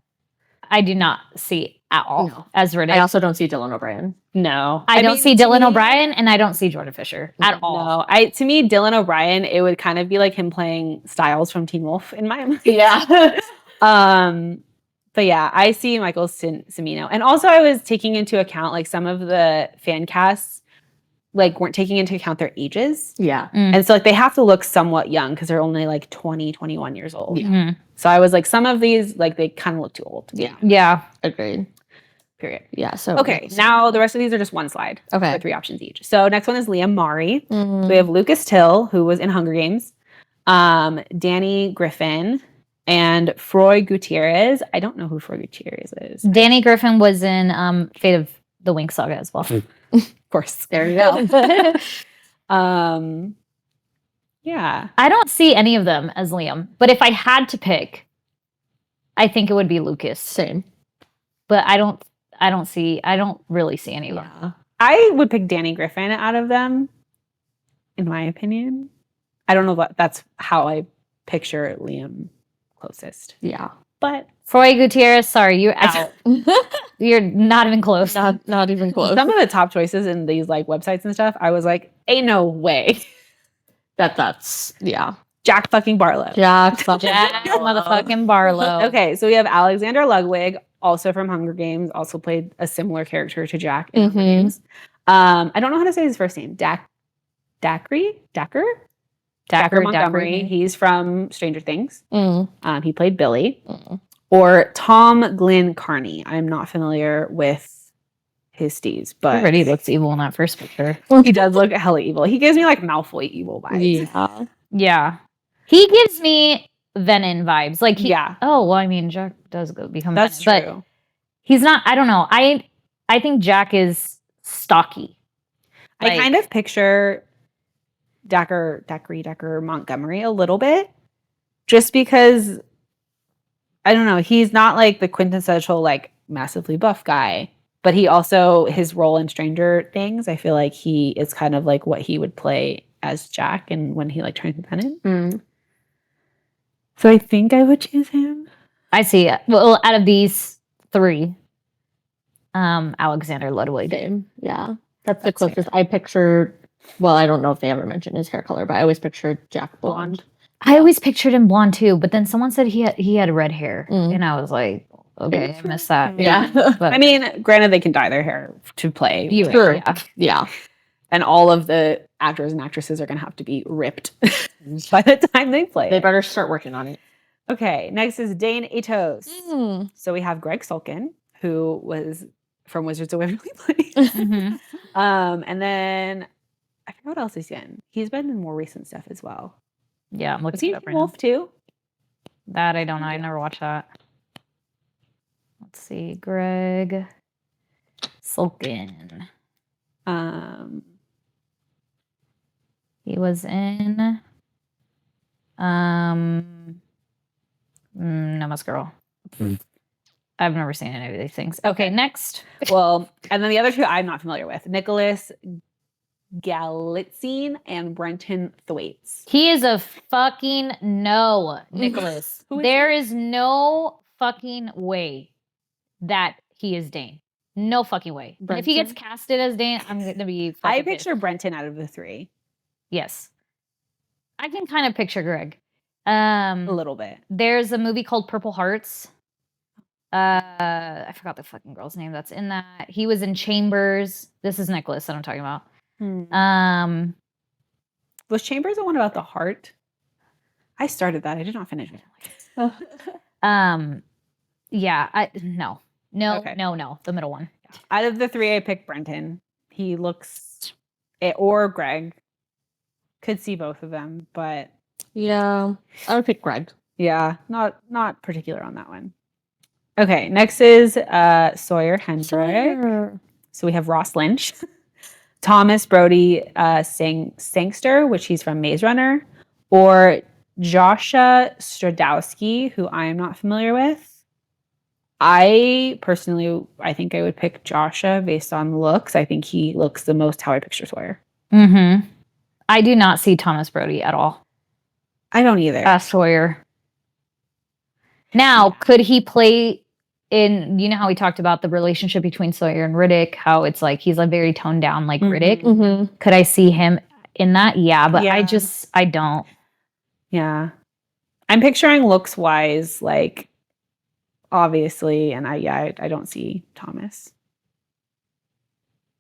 I do not see at all as Riddick. I also don't see Dylan O'Brien. No. I don't see Dylan O'Brien, and I don't see Jordan Fisher at all. No. To me, Dylan O'Brien, it would kind of be like him playing Styles from Teen Wolf in my mind. Yeah. But yeah, I see Michael Cimino. And also I was taking into account like some of the fan casts like weren't taking into account their ages. Yeah. And so like they have to look somewhat young because they're only like 20, 21 years old. Yeah. So I was like, some of these, like they kind of look too old to me. Yeah. Agreed. Period. Yeah. So okay, now the rest of these are just one slide. Okay. For 3 options each. So next one is Liam Mari. Mm-hmm. We have Lucas Till, who was in Hunger Games, Danny Griffin, and Froy Gutierrez. I don't know who Froy Gutierrez is. Danny Griffin was in Fate of the Winx Saga as well. Of course. There you go. Yeah. I don't see any of them as Liam, but if I had to pick, I think it would be Lucas. Same. But I don't really see any of them. I would pick Danny Griffin out of them, in my opinion. I don't know what that's how I picture Liam closest. Yeah. But Froy Gutierrez, sorry, you're out. You're not even close. Not even close. Some of the top choices in these like websites and stuff, I was like, ain't no way. That's Jack fucking Barlow. Jack motherfucking Barlow. Okay, so we have Alexander Ludwig, also from Hunger Games, also played a similar character to Jack in Hunger Games. I don't know how to say his first name. Dacker Montgomery. He's from Stranger Things. He played Billy. Or Tom Glynn Carney. I'm not familiar with his steez, but he already looks evil in that first picture. He does look hella evil. He gives me like Malfoy evil vibes. Yeah. He gives me Venom vibes. Like oh, well, I mean, Jack does become That's Venom, true. But he's not, I don't know. I think Jack is stocky. I kind of picture Decker Montgomery a little bit, just because I don't know, he's not like the quintessential like massively buff guy, but he also his role in Stranger Things, I feel like he is kind of like what he would play as Jack and when he like turns independent. Mm. So I think I would choose him. I see it. Well, out of these three, Alexander Ludwig. Same. Yeah. That's the closest. I pictured, well, I don't know if they ever mentioned his hair color, but I always pictured Jack blonde. I always pictured him blonde too, but then someone said he had red hair, and I was like, okay, I missed that. Yeah. But I mean, granted, they can dye their hair to play. Sure. Yeah. And all of the actors and actresses are going to have to be ripped by the time they play. They better start working on it. Okay, next is Dane Atos. So we have Greg Sulkin, who was from Wizards of Waverly Place. And then I forgot what else he's in. He's been in more recent stuff as well. Yeah, I'm Was looking he it up in right Wolf now. too? That I don't know. I never watched that. Let's see, Greg Sulkin. He was in No Girl. I've never seen any of these things. Okay, next. Well, and then the other two I'm not familiar with. Nicholas Galitzine and Brenton Thwaites. He is a fucking no, Nicholas. There is no fucking way that he is Dane. No fucking way. And if he gets casted as Dane, I'm going to be fucking I picture pissed. Brenton out of the three. Yes. I can kind of picture Greg. A little bit. There's a movie called Purple Hearts. I forgot the fucking girl's name that's in that. He was in Chambers. This is Nicholas that I'm talking about. Was Chambers the one about the heart? I started that. I did not finish it. Yeah. No. Okay. No. The middle one. Out of the three, I picked Brenton. He looks, or Greg. Could see both of them, but yeah, I would pick Greg. Yeah, not particular on that one. Okay, next is Sawyer Hendrick. So we have Ross Lynch, Thomas Brody Sangster, which he's from Maze Runner, or Joshua Stradowski, who I am not familiar with. I think I would pick Joshua based on looks. I think he looks the most how I picture Sawyer. I do not see Thomas Brody at all. I don't either. As Sawyer. Now, could he play in, you know how we talked about the relationship between Sawyer and Riddick, how it's like he's like very toned down like Riddick? Could I see him in that? Yeah, but I don't. Yeah. I'm picturing looks wise, like obviously, and I don't see Thomas.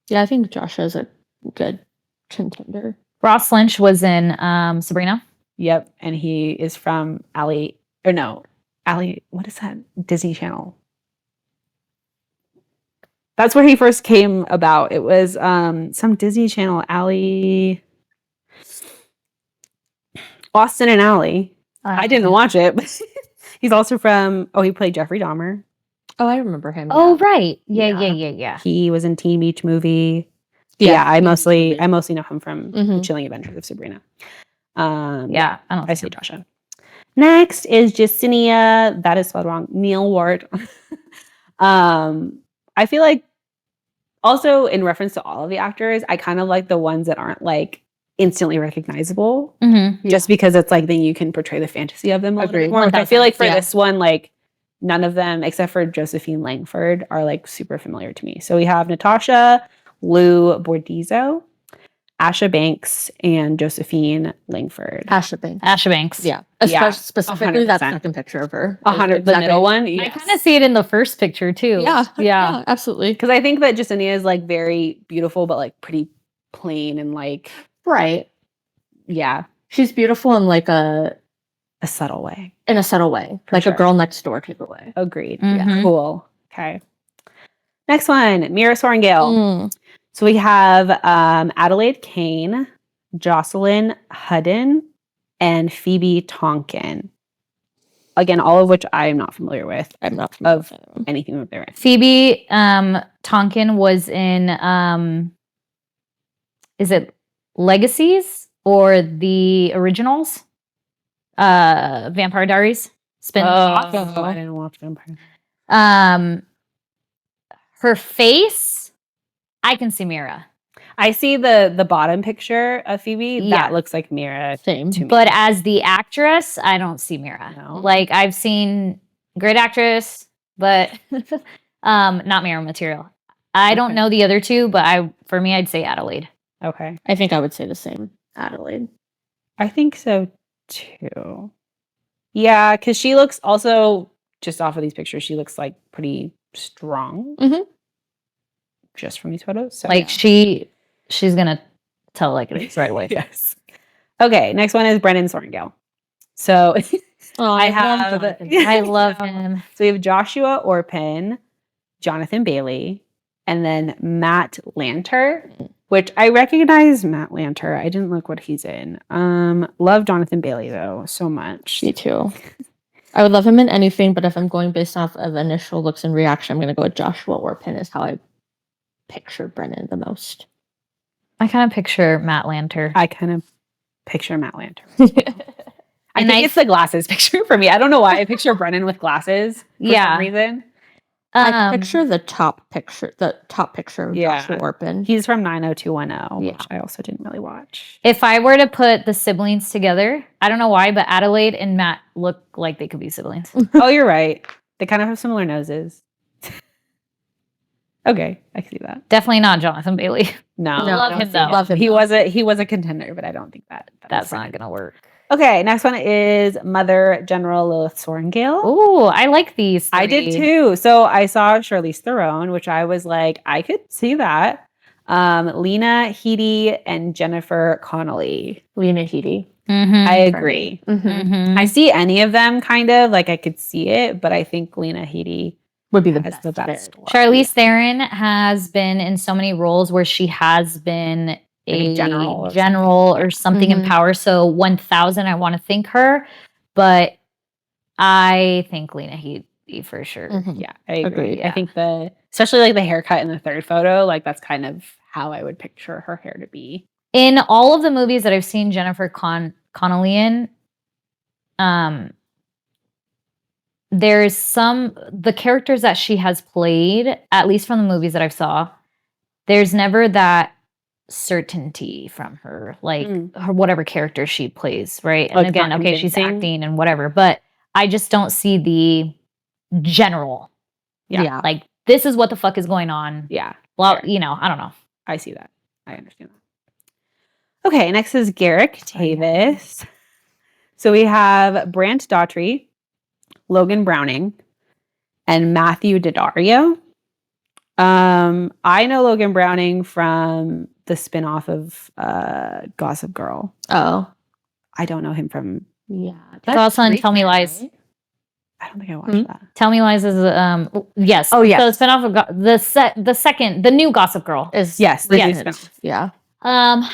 Yeah, I think Josh is a good contender. Ross Lynch was in Sabrina. Yep, and he is from what is that? Disney Channel. That's where he first came about. It was some Disney Channel, Austin and Ally. I didn't watch it, but he's also from, he played Jeffrey Dahmer. Oh, I remember him. Oh, right. Yeah. He was in Teen Beach Movie. Yeah, I mostly know him from The Chilling Adventures of Sabrina. I see Joshua. Next is Jacinia. That is spelled wrong. Neil Ward. I feel like also in reference to all of the actors, I kind of like the ones that aren't like instantly recognizable, just because it's like then you can portray the fantasy of them a little bit more. Like, I feel like for this one, like none of them except for Josephine Langford are like super familiar to me. So we have Natasha Lou Bordizzo, Asha Banks, and Josephine Langford. Asha Banks. Yeah. Specifically 100%. that second picture of her. 100. The middle one. Yes. I kind of see it in the first picture too. Yeah, absolutely. Because I think that Jacinia is like very beautiful, but like pretty plain and like. Right. Yeah. She's beautiful in like a subtle way. In a subtle way. Like a girl next door type of way. Agreed. Yeah. Cool. Okay. Next one, Mira Sorengale. So we have Adelaide Kane, Jocelyn Hudden, and Phoebe Tonkin. Again, all of which I am not familiar with. I'm not familiar with anything that they're in. Phoebe Tonkin was in is it Legacies or the originals? Vampire Diaries. Spin off. I didn't watch Vampire. Her face, I can see Mira. I see the bottom picture of Phoebe. Yeah. That looks like Mira Same. to me. But as the actress, I don't see Mira. No? Like I've seen great actress, but not Mira material. I don't Okay. know the other two, but for me, I'd say Adelaide. Okay. I think I would say the same. Adelaide. I think so too. Yeah, because she looks also, just off of these pictures, she looks like pretty strong. Mhm. Just from these photos. So Like she's gonna tell like it is right away. yes. Okay, next one is Brendan Sorrengale. So Oh, I have I love him. So we have Joshua Orpin, Jonathan Bailey, and then Matt Lanter, which I recognize Matt Lanter. I didn't look what he's in. Love Jonathan Bailey though so much. Me too. I would love him in anything, but if I'm going based off of initial looks and reaction, I'm going to go with Joshua Orpin is how I picture Brennan the most. I kind of picture Matt Lanter. I kind of picture Matt Lanter. I And think it's the glasses picture for me. I don't know why I picture Brennan with glasses for Yeah. some reason. I picture the top picture of Yeah. Joshua Orpin. He's from 90210, Yeah. which I also didn't really watch. If I were to put the siblings together, I don't know why, but Adelaide and Matt look like they could be siblings. Oh, you're right. They kind of have similar noses. Okay, I can see that. Definitely not Jonathan Bailey. No, No, love I don't him, see though. it. Love him, He though. was a contender, but I don't think That's is not fine. gonna work. Okay, next one is Mother General Lilith Sorrengale. Oh, I like these. I did three. too. So I saw Charlize Theron, which I was like, I could see that. Lena Headey and Jennifer Connelly. Lena Headey. Mhm. I agree. Mm-hmm. Mhm. I see any of them kind of like I could see it, but I think Lena Headey Would be the has best. the best. one. Charlize Theron has been in so many roles where she has been a general or something in Mhm. power. So 1000, I want to thank her, but I think Lena Headey for sure. Mhm. Yeah, I agree. Agreed. I think especially like the haircut in the third photo, like that's kind of how I would picture her hair to be. In all of the movies that I've seen Jennifer Connelly in, there's the characters that she has played, at least from the movies that I've saw, there's never that certainty from her, like her whatever character she plays, right? And Like, again, not okay, she's convincing. acting and whatever, but I just don't see the general, Yeah. like this is what the fuck is going on. Yeah, Well, I don't know. I see that. I understand that. Okay, next is Garrick Tavis. So we have Brant Daughtry, Logan Browning, and Matthew Daddario. I know Logan Browning from the spinoff of Gossip Girl. Oh. I don't know him from. Yeah. It's also in Tell Me Lies. right? I don't think I watched that. Tell Me Lies is yes. Oh, yes. So spinoff of the new Gossip Girl. Is Yes, the new recent. spinoff. Yeah.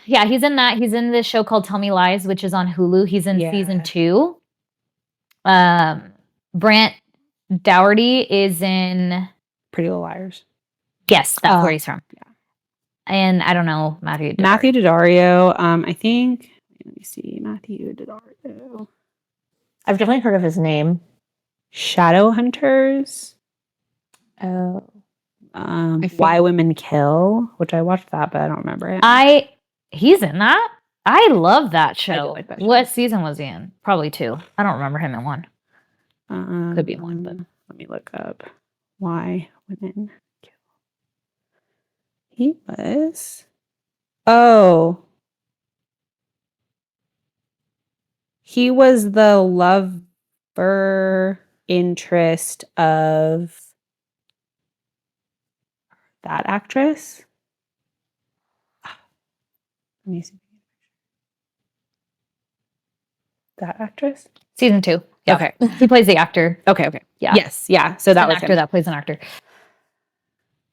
Yeah, he's in that. He's in this show called Tell Me Lies, which is on Hulu. He's in Yeah. season 2. Brant Dougherty is in. Pretty Little Liars. Yes, that's Oh, where he's from. yeah. And I don't know Matthew. Daddario. Matthew Daddario. I think. Let me see. Matthew Daddario. I've definitely heard of his name. Shadowhunters. Oh. Why Women Kill, which I watched that, but I don't remember it. He's in that. I love that show. like that show. What season was he in? Probably 2. I don't remember him in 1. Could be one, but Let me look up Why Women Kill. He was. Oh. He was the lover interest of that actress. Let me see. That actress? Season 2. Yeah. Okay. He plays the actor. Okay. Yeah. Yes. Yeah. So that An was actor him. that plays an actor.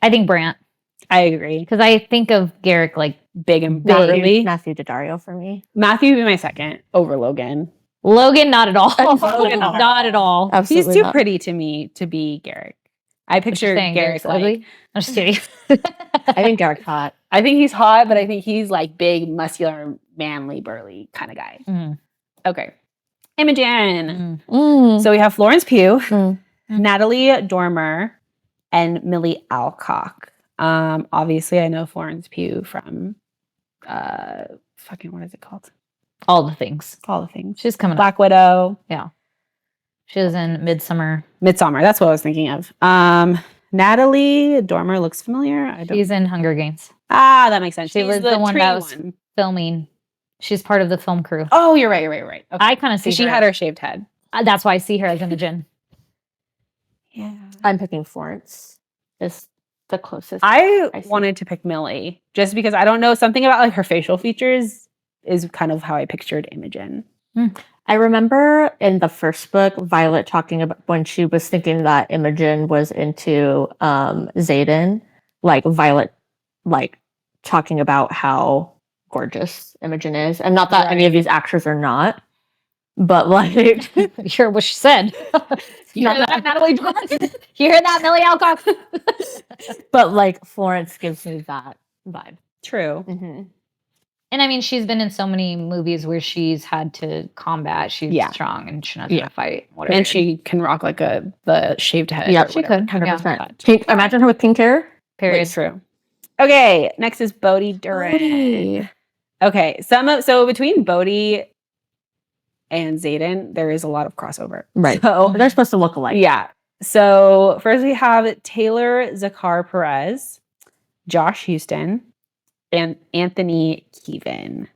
I think Brant, I agree. because I think of Garrick like Big and burly. Matthew Daddario for me. Matthew would be my second over Logan. Logan. Not at all. Logan, not at all. He's Absolutely too not. pretty to me to be Garrick. I picture saying Garrick Garrick's ugly. I'm just kidding. I think Garrick's hot. I think he's hot, but I think he's like big, muscular, manly, burly kind of guy. Mm. Okay. Imogen. Mm. So we have Florence Pugh, Mm. Natalie Dormer, and Millie Alcock. Obviously, I know Florence Pugh from what is it called? All the things. All the things. She's coming up. Black Widow. Yeah. She was in Midsummer. Midsommar. That's what I was thinking of. Natalie Dormer looks familiar. She's in Hunger Games. That makes sense. She She's was the one tree that was filming. She's part of the film crew. Oh, you're right. Okay. I kind of see she her. had her shaved head. That's why I see her as Imogen. Yeah. I'm picking Florence. Is the closest. I see. wanted to pick Millie just because I don't know, something about like her facial features is kind of how I pictured Imogen. I remember in the first book, Violet talking about when she was thinking that Imogen was into Xaden, like Violet, like talking about how gorgeous Imogen is, and not that any of these actors are not, but like You heard what she said. You heard that, Natalie Dormer? You heard that, Millie Alcock? but like Florence gives me that vibe. True. Mm-hmm. And I mean, she's been in so many movies where she's had to combat. She's strong and she knows how to fight. Whatever. And she can rock like the shaved head. Yeah, she could. 100%. Pink, imagine her with pink hair. Period. It's true. Okay, next is Bodhi Duran. Okay, so between Bodhi and Xaden, there is a lot of crossover. Right. So They're supposed to look alike. yeah. So first we have Taylor Zakar Perez, Josh Houston, and Anthony Keevan.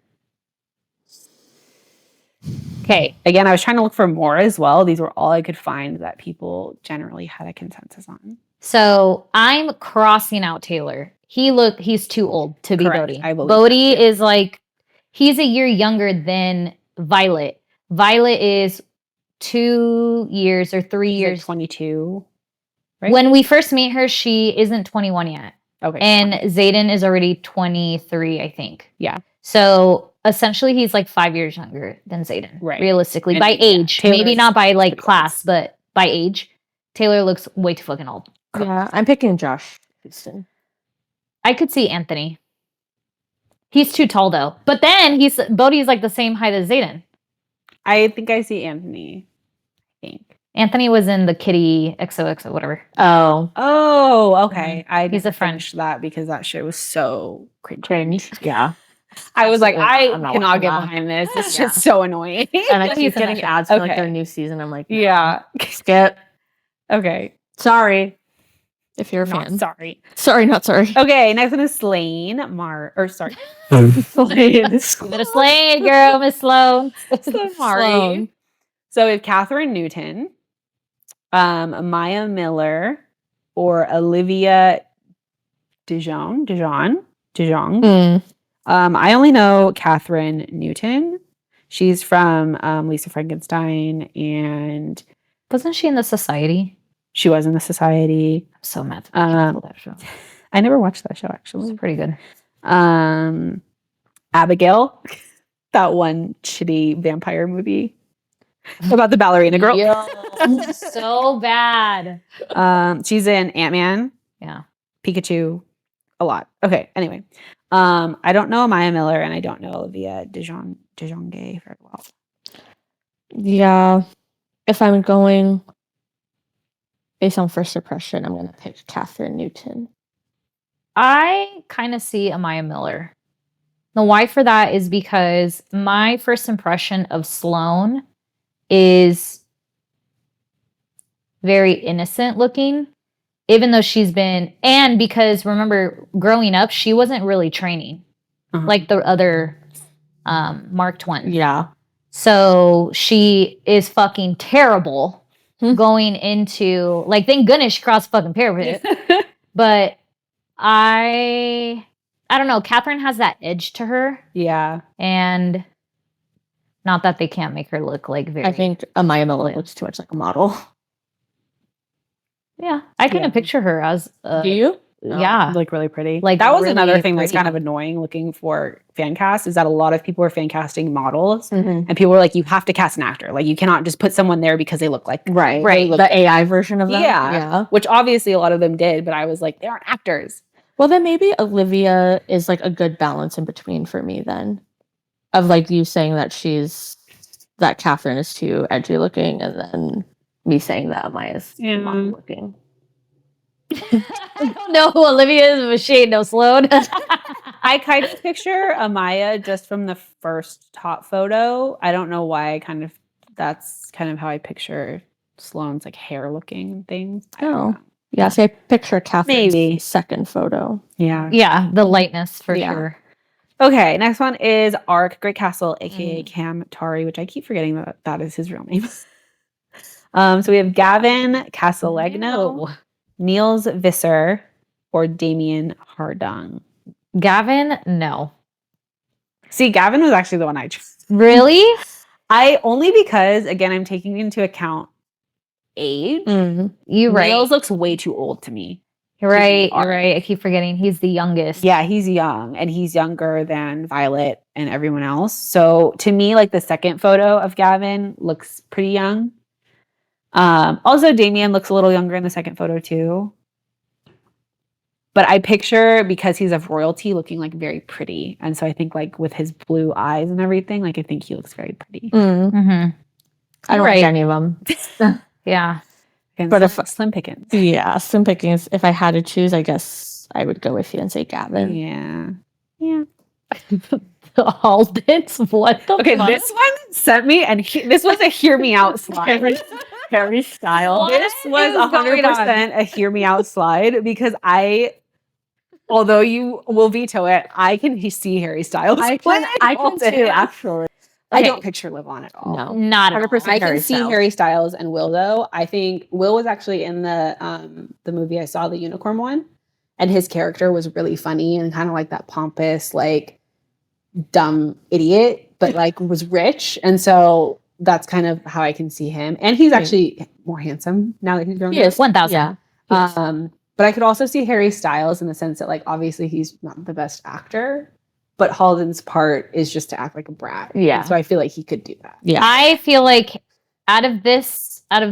Okay, again, I was trying to look for more as well. These were all I could find that people generally had a consensus on. So I'm crossing out Taylor. He's too old to be Correct, Bodhi. I believe Bodhi is like, he's a year younger than Violet. Violet is 2 years or 3 She's years. like 22, right? When we first meet her, she isn't 21 yet. Okay. And Xaden is already 23, I think. Yeah. So essentially, he's like 5 years younger than Xaden. Right. Realistically, And by age. Taylor's Maybe not by like pretty class, but by age. Taylor looks way too fucking old. Yeah, I'm picking Josh Houston. I could see Anthony. He's too tall though. But then Bodhi's like the same height as Xaden. I think I see Anthony. I think. Anthony was in the Kitty XOXO, whatever. Oh, okay. He's a friend. finished that because that shit was so cringe. Cringe. Yeah. I was like, Absolutely. I I'm not cannot watching get that. behind this. It's Yeah. just so annoying. And I keep He's in getting that show. ads for like Okay. their new season. I'm like, Yeah. skip. Okay. Sorry. If you're a Not fan. sorry. Sorry, not sorry. Okay, next one is Slain Slade. You better slay it, girl, Miss Sloan. Sloan. So we have Catherine Newton, Maya Miller, or Olivia Dijon. Mm. I only know Catherine Newton. She's from Lisa Frankenstein, and Wasn't she in the Society? she was in the Society. I'm so mad that that show. I never watched that show It actually. was pretty good. Abigail, that one shitty vampire movie about the ballerina girl. Yo, so bad. She's in Ant-Man, Yeah. Pikachu, a lot. Okay, anyway. I don't know Maya Miller and I don't know Olivia Dijon very well. Yeah. If I'm going based on first impression, I'm going to pick Catherine Newton. I kind of see Amaya Miller. The why for that is because my first impression of Sloane is very innocent looking, even though she's been, and because remember, growing up, she wasn't really training like the other marked ones. Yeah. So she is fucking terrible going into, like, thank goodness she crossed fucking parapet. But I don't know. Catherine has that edge to her. Yeah. And not that they can't make her look like very. I think Amaya Miller looks too much like a model. Yeah. I kind of picture her as. Do you? Yeah. Like really pretty. Like, that was really another thing that's pretty. kind of annoying looking for fan cast is that a lot of people are fan casting models Mhm. and people were like, you have to cast an actor. Like you cannot just put someone there because they look like Right. they look The AI version of them. Yeah. Which obviously a lot of them did, but I was like, they aren't actors. Well, then maybe Olivia is like a good balance in between for me then. Of like you saying that Catherine is too edgy looking, and then me saying that Amaya's Yeah. mom looking. I don't know who Olivia is, but she ain't no Sloan. I kind of picture Amaya just from the first top photo. I don't know why that's kind of how I picture Sloane's like hair looking things. I don't Oh. know. Yeah, see, I picture Catherine's Maybe. second photo. Yeah. Yeah, the lightness for Yeah. sure. Okay, next one is Ark Great Castle, aka Cam Tari, which I keep forgetting that is his real name. So we have Gavin Castellegno, No. Niels Visser, or Damien Hardung. Gavin, no. See, Gavin was actually the one I chose. Really? I only because again I'm taking into account age. You right. Niels looks way too old to me. You're to be right. Ark. You're right. I keep forgetting he's the youngest. Yeah, he's young and he's younger than Violet and everyone else. So to me, like the second photo of Gavin looks pretty young. Also, Damien looks a little younger in the second photo too. But I picture because he's of royalty looking like very pretty. And so I think like with his blue eyes and everything, like I think he looks very pretty. Mm-hmm. I don't like any of them. Yeah. And But slim pickings. Yeah, slim pickings. If I had to choose, I guess I would go with you and say Gavin. Yeah. Yeah. The Aldens? What the Okay, fuck? this one sent me, and this was a hear me out slide. Harry Styles. This was 100% a hear me out slide because although you will veto it, I can see Harry Styles. I can too, actually. I don't picture Liv on at all. No. Not at all. 100% I can Harry see Styles. Harry Styles and Will though. I think Will was actually in the movie I saw, the unicorn one, and his character was really funny and kind of like that pompous, like dumb idiot, but like was rich, and so that's kind of how I can see him. And he's actually more handsome now that he's grown up. Yes, 1,000. Yeah. But I could also see Harry Styles in the sense that like obviously he's not the best actor, but Halden's part is just to act like a brat. Yeah. And so I feel like he could do that. Yeah. I feel like out of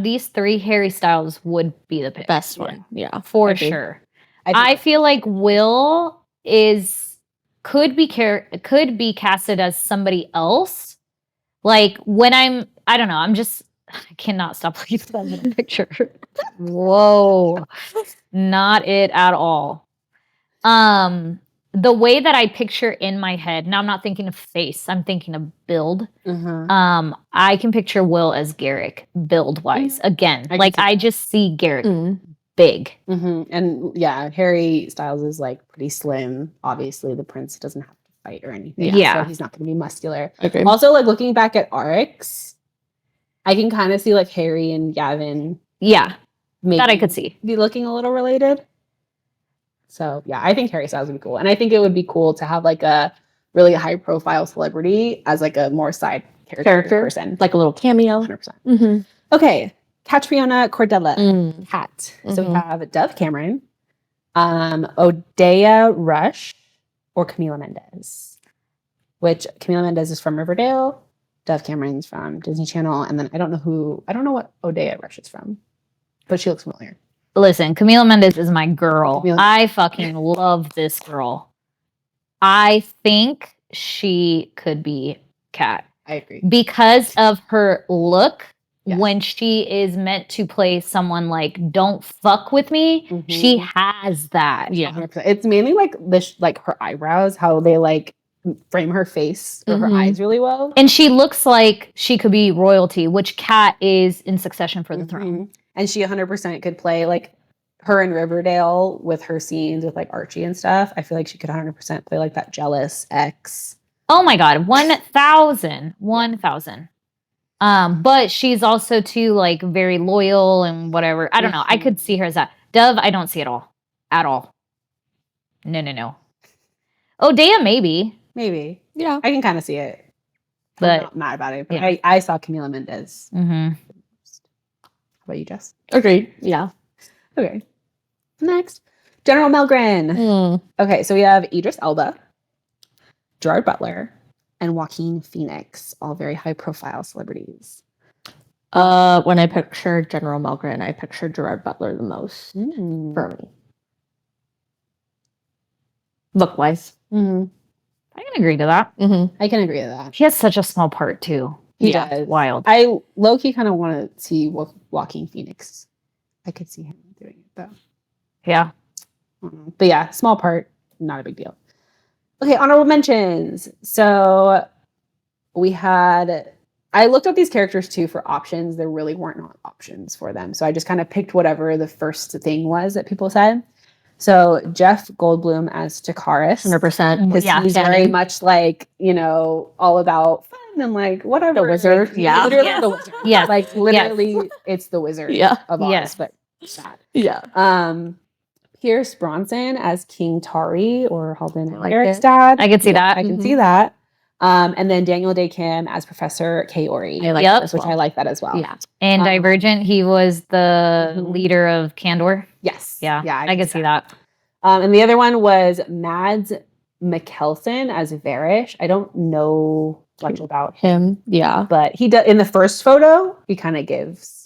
these three, Harry Styles would be the pick. Best one. Yeah. For Agreed. sure. I I think feel like Will could be casted as somebody else. Like when I don't know, I cannot stop looking at that little picture. Whoa. Not it at all. The way that I picture in my head, now I'm not thinking of face, I'm thinking of build. I can picture Will as Garrick, build wise. Again, I just see Garrick big. And yeah, Harry Styles is like pretty slim. Obviously, the prince doesn't have to fight or anything. Yeah. So he's not going to be muscular. Okay. Also, like looking back at Arcs, I can kind of see like Harry and Gavin. Yeah, Maybe that I could see. be looking a little related. So yeah, I think Harry Styles would be cool. And I think it would be cool to have like a really high profile celebrity as like a more side character person. Like a little cameo. 100%. Okay. Catriona Cordella. Cat. So we have Dove Cameron, Odeya Rush, or Camila Mendes. Which Camila Mendes is from Riverdale. Dove Cameron's from Disney Channel. And then I don't know what Odeya Rush is from. But she looks familiar. Listen, Camila Mendes is my girl. Camila- I fucking love this girl. I think she could be Kat I agree. because of her look. Yes. When she is meant to play someone like "Don't fuck with me," she has that. Yeah. 100%. It's mainly like like her eyebrows, how they like frame her face or her eyes really well. And she looks like she could be royalty, which Kat is in Succession for the throne. And she 100% could play like her in Riverdale with her scenes with like Archie and stuff. I feel like she could 100% play like that jealous ex. Oh my God, 1,000. 1,000. But she's also too like very loyal and whatever. I don't know. I could see her as that. Dove, I don't see it all. At all. No. Odeya, maybe. Maybe. Yeah. I can kind of see it. But I'm not mad about it. But yeah. I saw Camila Mendes. mhm. How about you, Jess? Agreed. Yeah. Okay. Next. General Melgren. Mm. Okay, so we have Idris Elba, Gerard Butler, and Joaquin Phoenix, all very high-profile celebrities. When I picture General Melgren, I picture Gerard Butler the most for me. Look-wise. Mm-hmm. I can agree to that. Mm-hmm. I can agree with that. He has such a small part too. He Yeah, does. Wild. I low-key kind of want to see Joaquin Phoenix. I could see him doing it, though. Yeah. But yeah, small part, not a big deal. Okay, honorable mentions. So I looked up these characters too for options. There really weren't not options for them. So I just kind of picked whatever the first thing was that people said. So Jeff Goldblum as Takaris. 100%. Because he's very much like, all about fun and like whatever. The wizard. Like, Yeah. literally the wizard. Yes. Like literally it's the wizard of Oz, Yes. but sad. Yeah. Pierce Bronson as King Tari or Halden and like Eric's it. dad. I could see that. I can see that. And then Daniel Day Kim as Professor Kaori. I like Yep. that as which well. I like that as well. Yeah. And Divergent, he was the Mhm. leader of Candor. Yes. Yeah. Yeah. I could see that. And the other one was Mads Mikkelsen as Varish. I don't know much about him, Him. Yeah. but he does in the first photo. He kind of gives.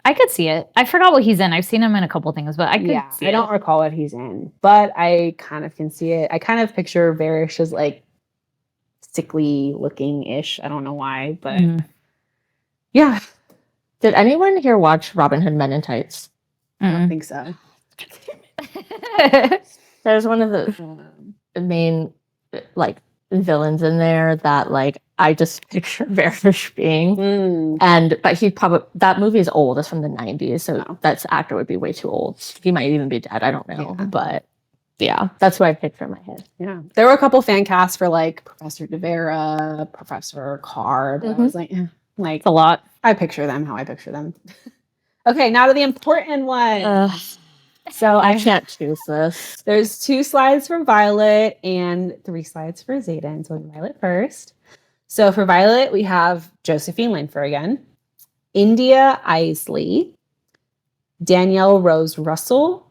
I could see it. I forgot what he's in. I've seen him in a couple things, but I could see I don't recall what he's in, but I kind of can see it. I kind of picture Varish as like sickly looking ish. I don't know why, but yeah, Did anyone here watch Robin Hood Men in Tights? I don't think so. There's one of the main like villains in there that like I just picture Varish being. But he probably that movie is old. It's from the 90s, so that actor would be way too old. He might even be dead. I don't know, but yeah, that's what I picture in my head. Yeah, there were a couple fan casts for like Professor De Vera, Professor Carr. But I was like, It's a lot. I picture them how I picture them. Okay, now to the important one. So I can't choose this. There's 2 slides for Violet and 3 slides for Xaden. So Violet first. So for Violet, we have Josephine Langford again, India Isley, Danielle Rose Russell,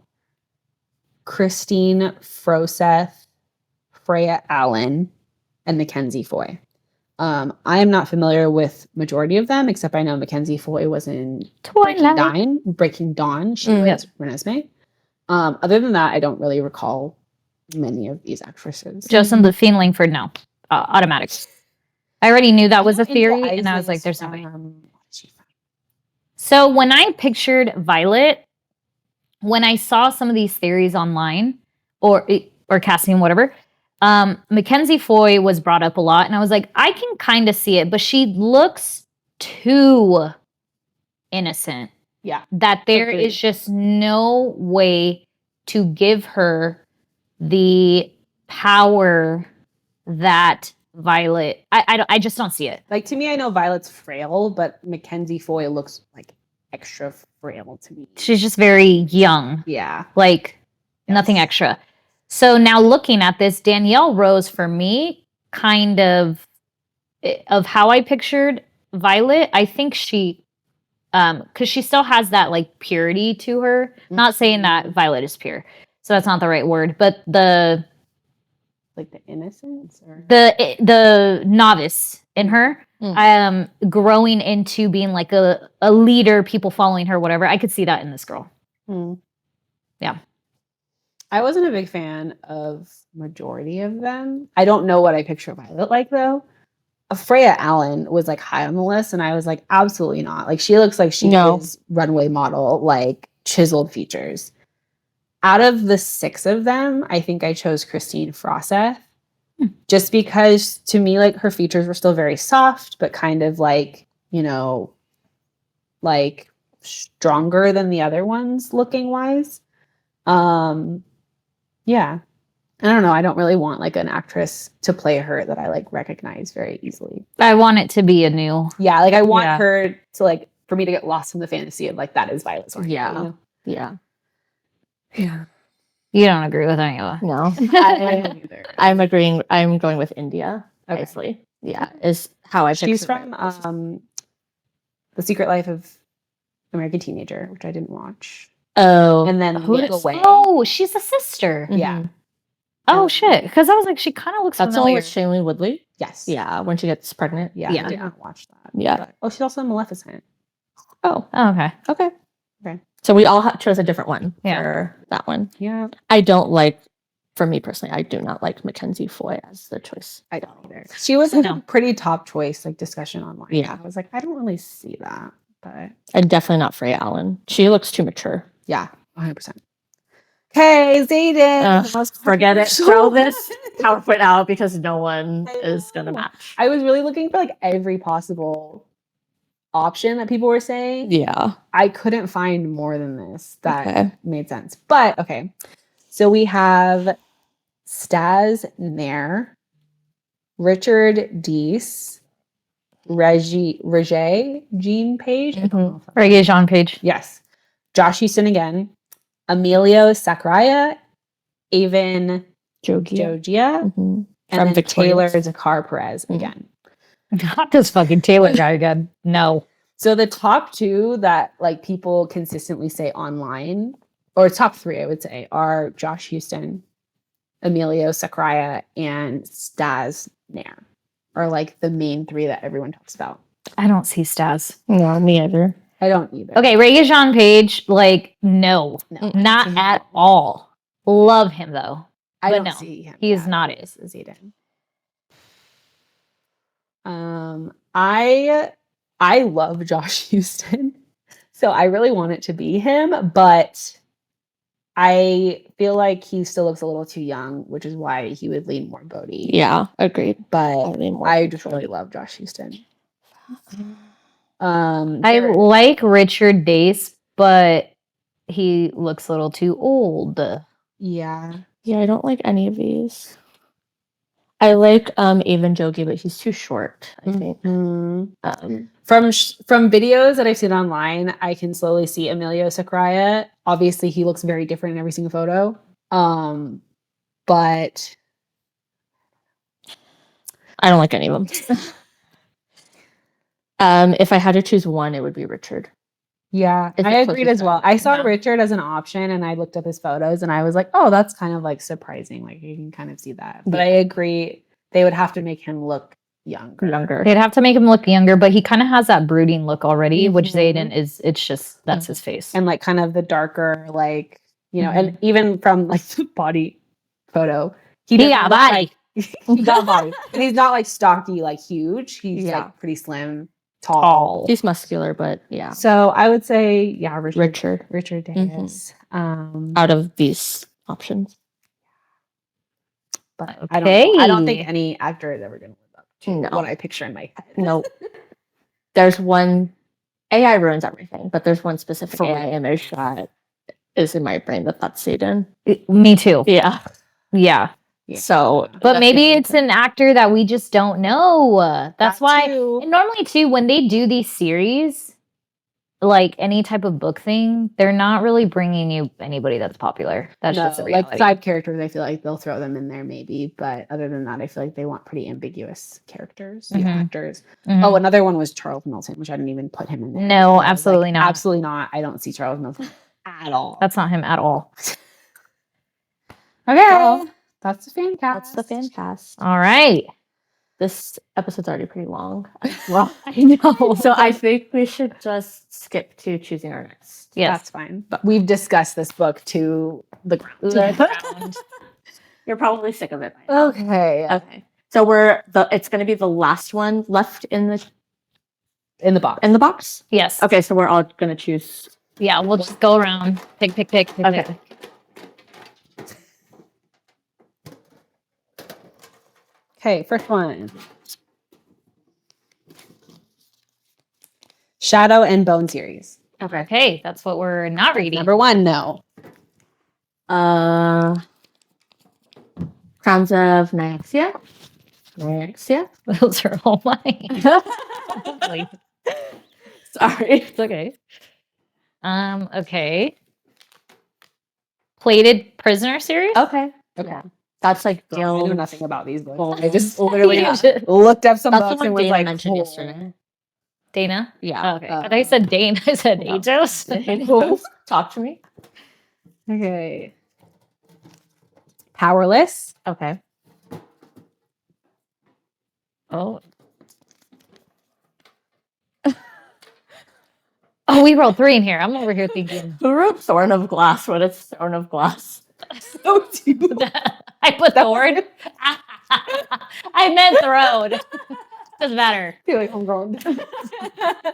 Christine Froseth, Freya Allen, and Mackenzie Foy. I am not familiar with majority of them, except I know Mackenzie Foy was in Breaking Dawn. She was Renesmee. Other than that, I don't really recall many of these actresses. Josephine Langford, no. Automatic. I already knew that was a theory, and I was like, there's no way. So when I pictured Violet, when I saw some of these theories online or casting, whatever, Mackenzie Foy was brought up a lot, and I was like, I can kind of see it, but she looks too innocent. Yeah. That there is just no way to give her the power that Violet. I just don't see it. Like, to me, I know Violet's frail, but Mackenzie Foy looks like extra frail to me. She's just very young. Yeah. Like nothing extra. So now looking at this, Danielle Rose for me, kind of how I pictured Violet, I think she, because she still has that like purity to her. Not saying that Violet is pure, so that's not the right word, but the innocence or the novice in her, growing into being like a leader, people following her, whatever. I could see that in this girl. Yeah. I wasn't a big fan of majority of them. I don't know what I picture Violet like though. Freya Allen was like high on the list, and I was like, absolutely not. Like, she looks like she is runway model, like chiseled features. Out of the 6 of them, I think I chose Christine Froseth, just because to me, like, her features were still very soft, but kind of like, like stronger than the other ones looking wise. Yeah. I don't know. I don't really want like an actress to play her that I like recognize very easily. I want it to be a new. Yeah, like I want her to like for me to get lost in the fantasy of like that is Violet Zorn. Yeah. Yeah. You don't agree with any of that? No. I don't either. I'm agreeing. I'm going with India. Okay. Obviously. Yeah. Is how I picture She's from The Secret Life of American Teenager, which I didn't watch. Oh, and then who look is- away. Oh, she's a sister. Yeah. Oh And- shit! Because I was like, she kind of looks that's the one familiar. with Shailene Woodley. Yes. Yeah, when she gets pregnant. Yeah. Yeah. I did not watch that. Yeah. But, oh, she's also in Maleficent. Oh, Oh, okay. okay. Okay. So we all chose a different one Yeah. for that one. Yeah. I don't like, for me personally, I do not like Mackenzie Foy as the choice. I don't either. She was like No. a pretty top choice, like discussion online. Yeah. I was like, I don't really see that, but And definitely not Freya Allen. She looks too mature. yeah, 100%. Okay, Xaden. Forget it. So Throw this bad. PowerPoint out because no one I is going to know. match. I was really looking for like every possible option that people were saying. Yeah. I couldn't find more than this that Okay. made sense. But okay. So we have Stas Nair, Richard Deese, Regé, Jean Page. I don't know if that- Reggae Jean Page. Yes. Josh Houston again. Emilio Sakraya, Avon Jogia. Jogia, Mhm. and From then Taylor Victorious. Zakar Perez Mhm. again. Not this fucking Taylor guy again. No. So the top two that like people consistently say online, or top three, I would say, are Josh Houston, Emilio Sakraya, and Stas Nair, are like the main three that everyone talks about. I don't see Stas. No, me either. I don't either. Okay, Reggae Jean Page, like, no. No, Not at all. Love him though. I but don't no, see him. he is not it. it. Is Xaden. I love Josh Houston, so I really want it to be him, but I feel like he still looks a little too young, which is why he would lean more Bodhi. Yeah, agreed. But lean more I just really love Josh Houston. I there- like Richard Dace, but he looks a little too old. yeah. Yeah, I don't like any of these. I like Avon Jogi, but he's too short, I think. Mhm. From From videos that I've seen online, I can slowly see Emilio Sakraya. Obviously, he looks very different in every single photo. But I don't like any of them. If I had to choose one, it would be Richard. yeah, It's I the agreed closest as well. one. I saw Yeah. Richard as an option, and I looked up his photos, and I was like, "Oh, that's kind of like surprising. Like you can kind of see that." But Yeah. I agree, they would have to make him look younger. Younger. They'd have to make him look younger, but he kind of has that brooding look already, which Mhm. Xaden is. It's just that's his face. And like kind of the darker, like and even from like the body photo, He doesn't got look body. like- he got body, and he's not like stocky, like huge. He's Yeah. like pretty slim, tall. He's muscular, but yeah. So I would say, yeah, Richard. Richard Mhm. Davis. Out of these options. But I don't know. I don't think Okay. any actor is ever going to live up to No. what I picture in my head. No. There's one AI ruins everything, but there's one specific For AI real. image that is in my brain that's Xaden. Me too. Yeah. Yeah. Yeah. So But that's maybe the it's an actor that we just don't know. That's That why. too. And normally, too, when they do these series, like any type of book thing, they're not really bringing you anybody that's popular. That's just the reality. like side characters, I feel like they'll throw them in there maybe, but other than that, I feel like they want pretty ambiguous characters, Mhm. actors. Mhm. Oh, another one was Charles Milton, which I didn't even put him in there. No, because I was like, absolutely not. Absolutely not. I don't see Charles Milton at all. That's not him at all. Okay. Well, That's the fan cast. That's the fan cast. All right. This episode's already pretty long. Well, I know. So I think we should just skip to choosing our next. Yes. that's fine. But we've discussed this book to the ground. You're probably sick of it by now. Okay. Okay. So it's gonna be the last one left in the In the box. box? Yes. Okay, so we're all gonna choose. Yeah, we'll just go around. Pick. Okay. Pick. Okay, first one. Shadow and Bone series. Okay. Okay, that's what we're not reading. Number one, no. Crowns of Nyaxia. Those are all mine. Sorry. It's okay. Okay. Plated Prisoner series? Okay. Okay. Yeah. That's like I know Gail. nothing about these books. Oh. I just literally Yeah. looked up some That's the books one and was Dana like, mentioned cool. yesterday. Dana? Yeah. Oh, okay. I thought you said Dane. I said No. Atos. Talk to me. Okay. Powerless. Okay. Oh. Oh, we rolled 3 in here. I'm over here thinking. Who wrote Thorn of Glass when it's Thorn of Glass? So cute. I put thorn. I meant throne. Doesn't matter. I feel like I'm going.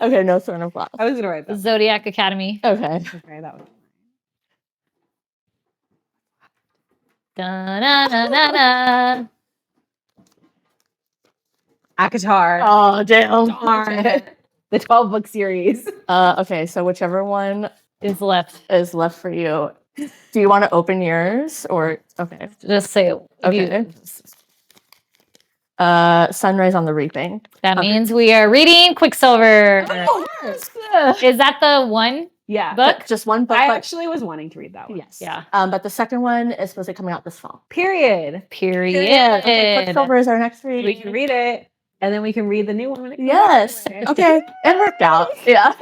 Okay, no Thorn of Glass. I was gonna write that. Zodiac Academy. Okay. Okay, that was. Da-na-na-na-na. Akatar. Oh, damn. Darn. The 12-book series. Okay, so whichever one Is left. is left for you. Do you want to open yours or okay? Just say it. Okay. Sunrise on the Reaping. That Okay. means we are reading Quicksilver. Oh, Is that the one Yeah. book? just one book. I but- actually was wanting to read that one. yes. Yeah. But the second one is supposed to be coming out this fall. Period. Period. Okay, Quicksilver is our next read. We can read it, and then we can read the new one when it comes Yes. out. Okay. It worked out. Yeah.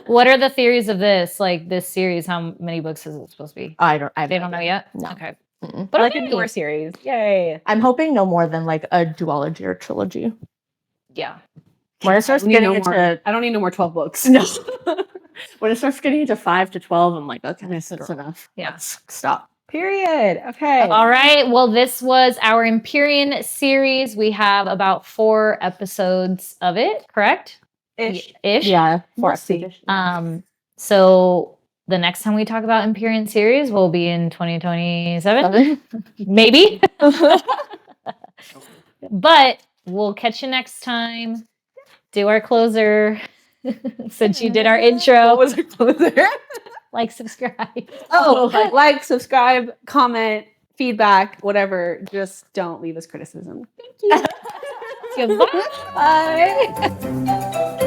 What are the theories of this? Like this series, how many books is it supposed to be? I don't. They don't know yet? No. Okay. Mm-mm. But Like a okay. newer series. Yay. I'm hoping no more than like a duology or trilogy. Yeah. When it starts I don't need getting no into more. I don't need no more 12 books. no, when it starts getting into 5 to 12, I'm like, okay, that's enough. Yeah. Let's stop. Period. Okay. All right. Well, this was our Empyrean series. We have about 4 episodes of it, correct? Ish. Ish. Yeah, We'll see. So the next time we talk about Empyrean series will be in 2027, maybe. But we'll catch you next time. Do our closer since you did our intro. What was our closer? Like, subscribe. Oh, like, subscribe, comment, feedback, whatever. Just don't leave us criticism. Thank you. Goodbye. Bye.